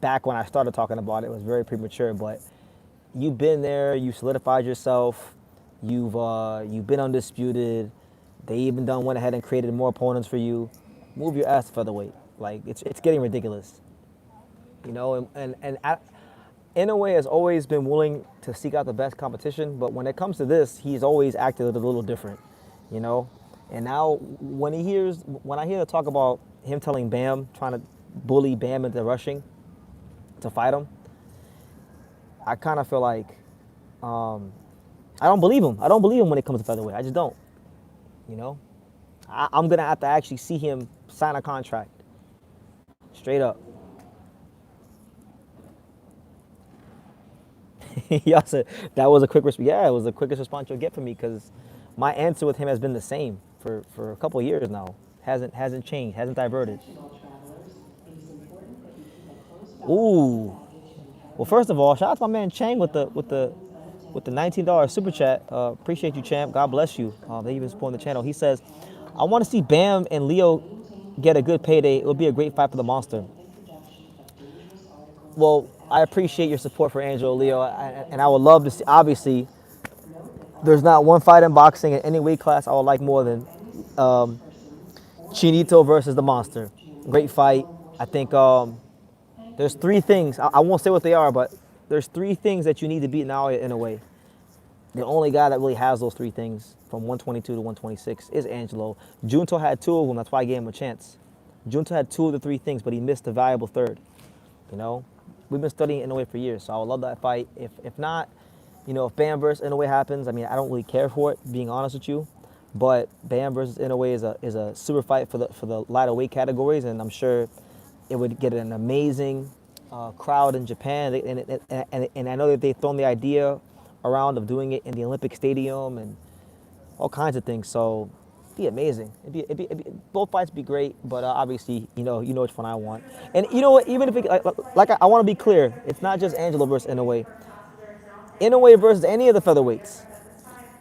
Back when I started talking about it, it was very premature, but you've been there. You solidified yourself. You've been undisputed. They even went ahead and created more opponents for you. Move your ass to featherweight. Like it's getting ridiculous, you know. In a way, has always been willing to seek out the best competition, but when it comes to this, he's always acted a little different, you know. And now, when I hear talk about him telling Bam, trying to bully Bam into rushing to fight him, I kind of feel like I don't believe him. I don't believe him when it comes to featherweight. I just don't, you know. I'm gonna have to actually see him sign a contract, straight up. Y'all said that was a quick response. Yeah, it was the quickest response you'll get from me because my answer with him has been the same for a couple of years now. Hasn't changed. Hasn't diverted. Ooh. Well, first of all, shout out to my man Chang with the $19 super chat. Appreciate you, champ. God bless you. They even supporting the channel. He says, I want to see Bam and Leo get a good payday. It would be a great fight for the monster. Well, I appreciate your support for Angelo Leo, and I would love to see. Obviously, there's not one fight in boxing in any weight class I would like more than Chinito versus the Monster. Great fight. I think there's three things. I won't say what they are, but there's three things that you need to beat Naoya in a way. The only guy that really has those three things from 122 to 126 is Angelo. Junto had two of them. That's why I gave him a chance. Junto had two of the three things, but he missed a valuable third. You know, we've been studying Inoue for years, so I would love that fight. If not, you know, if Bam versus Inoue happens, I mean, I don't really care for it, being honest with you. But Bam versus Inoue is a super fight for the lighter weight categories, and I'm sure it would get an amazing crowd in Japan. And I know that they've thrown the idea around of doing it in the Olympic Stadium and all kinds of things. So it'd be amazing. Both fights be great, but obviously, you know which one I want. And you know what? Even if I want to be clear, it's not just Angelo versus Inoue. Inoue versus any of the featherweights.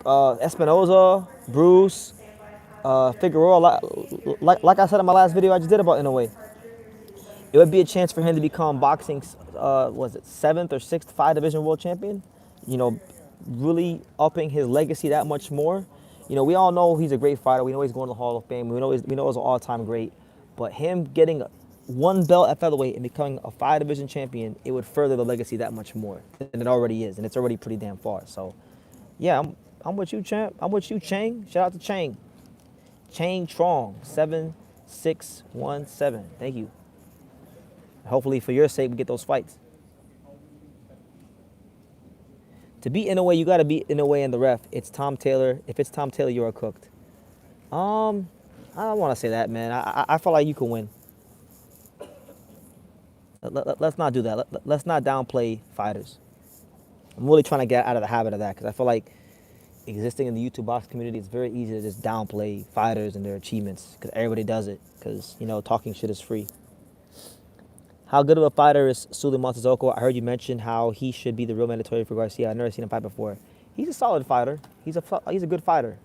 Espinoza, Bruce, Figueroa. Like I said in my last video I just did about Inoue, it would be a chance for him to become boxing's was it 7th or 6th 5-division world champion. You know, really upping his legacy that much more. You know, we all know he's a great fighter. We know he's going to the Hall of Fame. We know he's an all-time great. But him getting one belt at featherweight and becoming a 5-division champion, it would further the legacy that much more than it already is, and it's already pretty damn far. So, yeah, I'm with you, champ. I'm with you, Chang. Shout out to Chang. Chang Trong 7617. Thank you. Hopefully, for your sake, we get those fights. To beat Inoue, you got to beat Inoue in the ref. It's Tom Taylor. If it's Tom Taylor, you are cooked. I don't want to say that, man. I feel like you can win. Let's not do that. Let's not downplay fighters. I'm really trying to get out of the habit of that because I feel like existing in the YouTube box community, it's very easy to just downplay fighters and their achievements because everybody does it because, you know, talking shit is free. How good of a fighter is Sully Montezoko? I heard you mention how he should be the real mandatory for Garcia. I've never seen him fight before. He's a solid fighter. He's a good fighter.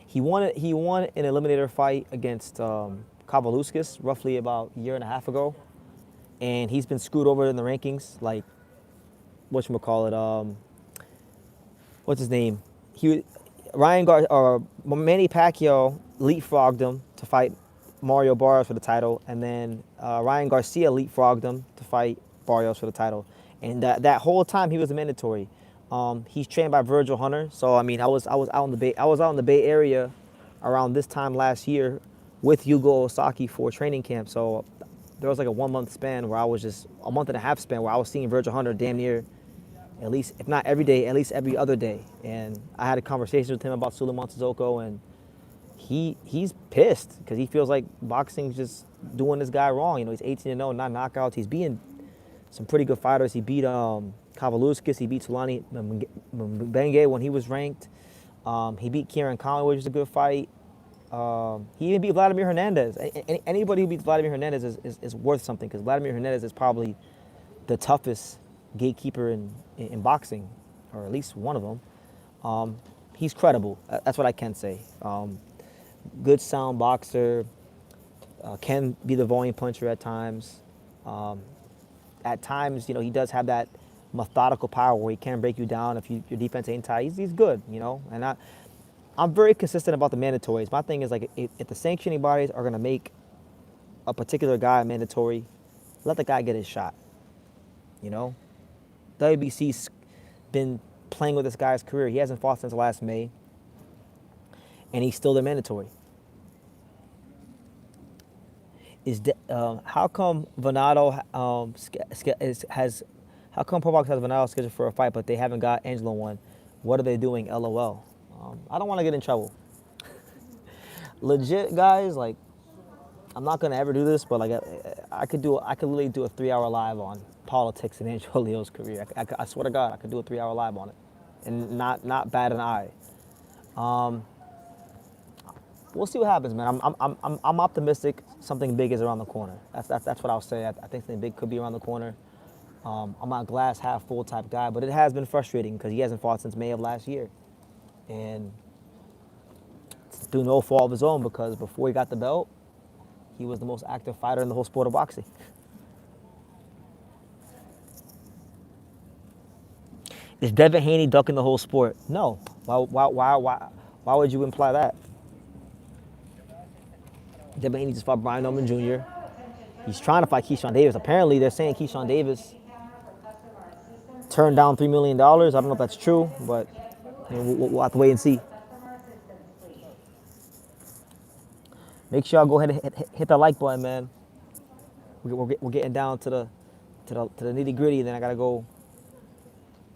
He won an eliminator fight against Kavaluskas roughly about a year and a half ago, and he's been screwed over in the rankings. Like, whatchamacallit, what's his name? Manny Pacquiao leapfrogged him to fight Mario Barrios for the title, and then Ryan Garcia leapfrogged him to fight Barrios for the title. And that whole time he was a mandatory. He's trained by Virgil Hunter. So I mean, I was out in the Bay Area around this time last year with Yugo Osaki for training camp. So there was like a 1 month span where I was just a month and a half span where I was seeing Virgil Hunter damn near at least, if not every day, at least every other day. And I had a conversation with him about Suleiman Sissoko, and he's pissed because he feels like boxing's just doing this guy wrong. You know, he's 18-0, not knockouts. He's beating some pretty good fighters. He beat Kavaluskis. He beat Tulani Mbenge when he was ranked. He beat Kieran Conley, which was a good fight. He even beat Vladimir Hernandez. Anybody who beats Vladimir Hernandez is worth something because Vladimir Hernandez is probably the toughest gatekeeper in boxing, or at least one of them. He's credible. That's what I can say. Good sound boxer. Can be the volume puncher at times. At times, you know, he does have that methodical power where he can break you down if your defense ain't tight. He's good, you know. And I'm very consistent about the mandatories. My thing is like if the sanctioning bodies are gonna make a particular guy mandatory, let the guy get his shot. You know, WBC's been playing with this guy's career. He hasn't fought since last May, and he's still the mandatory. How come Venado how come Pro Box has Venado scheduled for a fight, but they haven't got Angelo one? What are they doing? LOL. I don't want to get in trouble. Legit, guys, like, I'm not gonna ever do this, but like I could literally do a 3-hour live on politics in Angelo Leo's career. I swear to God, I could do a 3-hour live on it, and not bat an eye. We'll see what happens, man. I'm optimistic. Something big is around the corner. That's what I'll say. I think something big could be around the corner. I'm a glass half full type guy, but it has been frustrating because he hasn't fought since May of last year, and it's through no fault of his own because before he got the belt, he was the most active fighter in the whole sport of boxing. Is Devin Haney ducking the whole sport? No. Why would you imply that? Devin Haney just fought Brian Norman Jr. He's trying to fight Keyshawn Davis. Apparently, they're saying Keyshawn Davis turned down $3 million. I don't know if that's true, but you know, we'll have to wait and see. Make sure y'all go ahead and hit the like button, man. We're getting down to the nitty gritty, and then I gotta go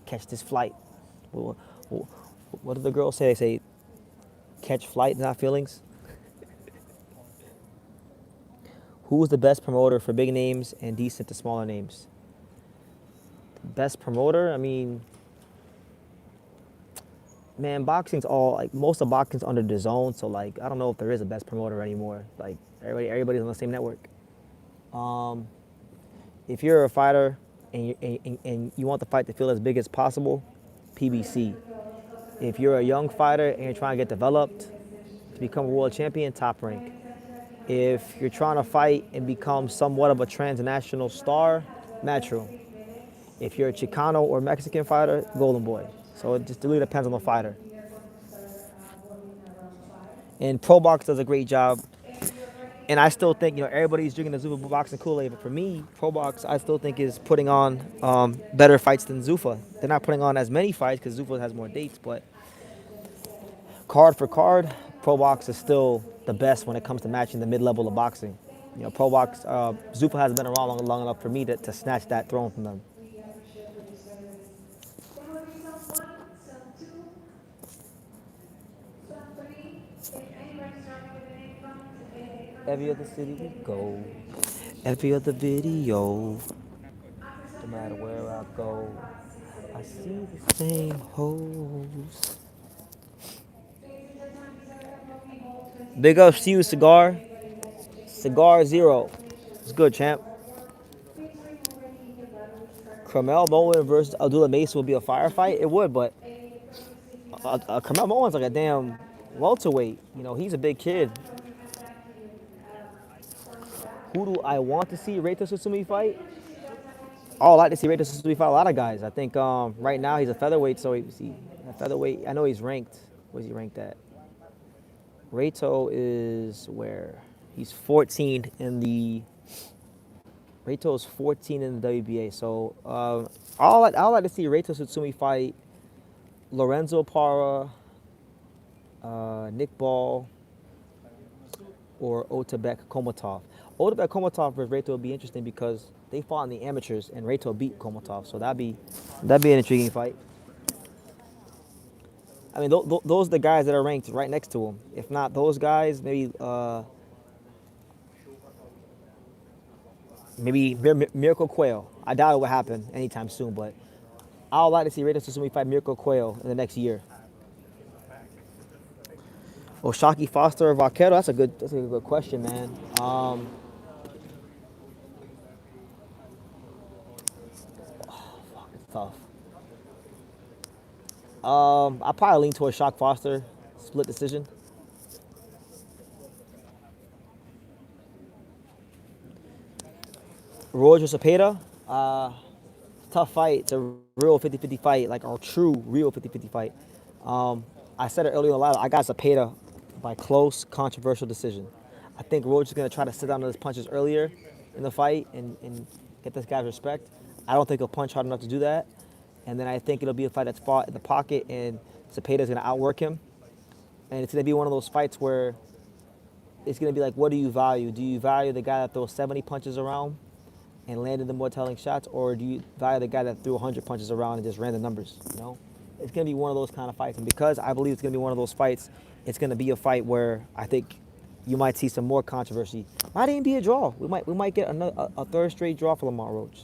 catch this flight. What do the girls say? They say catch flight, not feelings. Who's the best promoter for big names and decent to smaller names? Best promoter? I mean, man, boxing's all like most of boxing's under the zone, so like I don't know if there is a best promoter anymore. Like everybody's on the same network. If you're a fighter and you want the fight to feel as big as possible, PBC. If you're a young fighter and you're trying to get developed to become a world champion, Top Rank. If you're trying to fight and become somewhat of a transnational star, Metro. If you're a Chicano or Mexican fighter, Golden Boy. So it just really depends on the fighter. And Pro Box does a great job. And I still think, you know, everybody's drinking the Zuffa boxing Kool-Aid, but for me, Pro Box, I still think is putting on better fights than Zuffa. They're not putting on as many fights because Zuffa has more dates, but card for card, Pro Box is still the best when it comes to matching the mid-level of boxing. You know, Pro Box, Zuffa hasn't been around long enough for me to snatch that throne from them. Every other city we go, every other video, no matter where I go, I see the same hoes. Big ups to you, Cigar. Cigar Zero. It's good, champ. Carmel Moen versus Abdullah Mace will be a firefight. It would, but Carmel Moen's like a damn welterweight. You know, he's a big kid. Who do I want to see Reito Susumi fight? Oh, I like to see Reito Susumi fight a lot of guys. I think right now he's a featherweight, so a featherweight. I know he's ranked. Where's he ranked at? Reito is where? He's 14 in the. Reito's 14 in the WBA. So I'll like to see Reito Susumi fight Lorenzo Parra, Nick Ball, or Otabek Komatov. Otabek Komatov versus Reto would be interesting because they fought in the amateurs and Reto beat Komatov, so that'd be an intriguing fight. I mean, those are the guys that are ranked right next to him. If not those guys, maybe Miracle Quail. I doubt it will happen anytime soon, but I would like to see Reto Susumi fight Miracle Quail in the next year. Oshaki Foster or Vaquero? That's a good question, man. It's tough. I probably lean towards Shock Foster, split decision. Roger Cepeda, tough fight. It's a real 50-50 fight, like a true, real 50-50 fight. I said it earlier in the live. I got Cepeda by close, controversial decision. I think Roger's going to try to sit down on his punches earlier in the fight and get this guy's respect. I don't think he'll punch hard enough to do that. And then I think it'll be a fight that's fought in the pocket, and Cepeda's going to outwork him. And it's going to be one of those fights where it's going to be like, what do you value? Do you value the guy that throws 70 punches around and landed the more telling shots, or do you value the guy that threw 100 punches around and just ran the numbers? You know, it's going to be one of those kind of fights. And because I believe it's going to be one of those fights, it's going to be a fight where I think you might see some more controversy. Might even be a draw. We might get a third straight draw for Lamar Roach.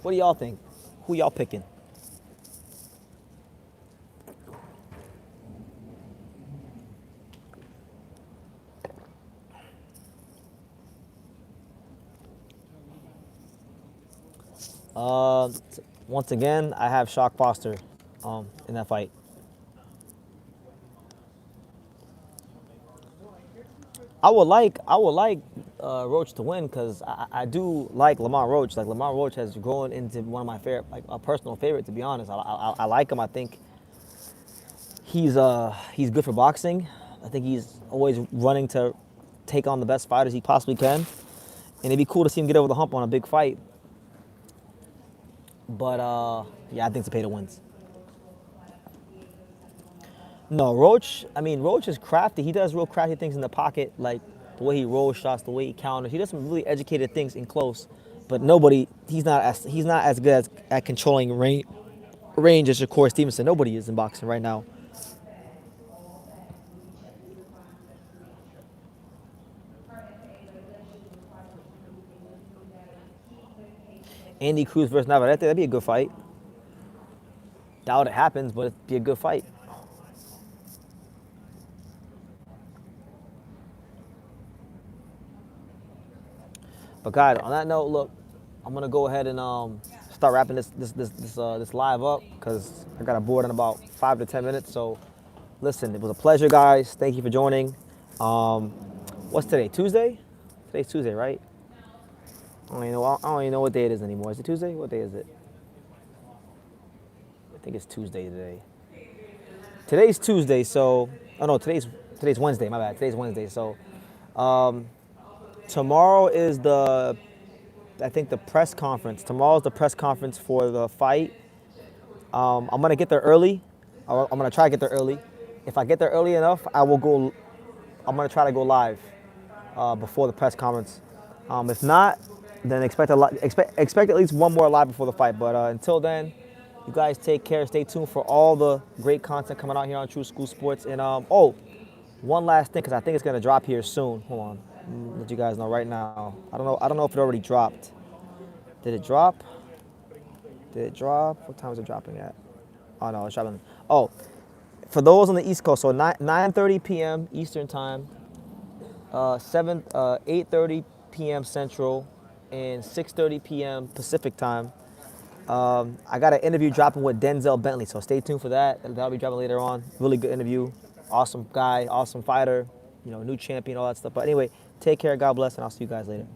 What do y'all think? Who y'all picking? Once again, I have Shock Foster in that fight. I would like Roach to win because I do like Lamar Roach. Like Lamar Roach has grown into one of my favorite, like a personal favorite, to be honest. I like him. I think he's good for boxing. I think he's always running to take on the best fighters he possibly can, and it'd be cool to see him get over the hump on a big fight. But yeah, I think Cepeda wins. No, Roach, I mean, Roach is crafty. He does real crafty things in the pocket, like the way he rolls shots, the way he counters. He does some really educated things in close, but he's not as good at controlling range as Shakur Stevenson. Nobody is in boxing right now. Andy Cruz versus Navarrete, that'd be a good fight. Doubt it happens, but it'd be a good fight. But God, on that note, look, I'm gonna go ahead and start wrapping this live up because I got a board in about 5 to 10 minutes. So, listen, it was a pleasure, guys. Thank you for joining. What's today? Tuesday? Today's Tuesday, right? I don't even know what day it is anymore. Is it Tuesday? What day is it? I think it's Tuesday today. Today's Tuesday, so today's Wednesday. My bad. Today's Wednesday. So, tomorrow is the press conference. Tomorrow's the press conference for the fight. I'm gonna get there early. I'm gonna try to get there early. If I get there early enough, I'm gonna try to go live before the press conference. If not, then expect at least one more live before the fight. But until then, you guys take care. Stay tuned for all the great content coming out here on True School Sports. And one last thing, because I think it's gonna drop here soon. Hold on, let you guys know right now. I don't know if it already dropped. Did it drop? What time is it dropping at? Oh no, it's dropping. Oh, for those on the East Coast, so 9:30 p.m. Eastern time, 8:30 p.m. Central, and 6:30 p.m. Pacific time. I got an interview dropping with Denzel Bentley, so stay tuned for that. That'll be dropping later on. Really good interview. Awesome guy, awesome fighter, new champion, all that stuff. But anyway, take care, God bless, and I'll see you guys later.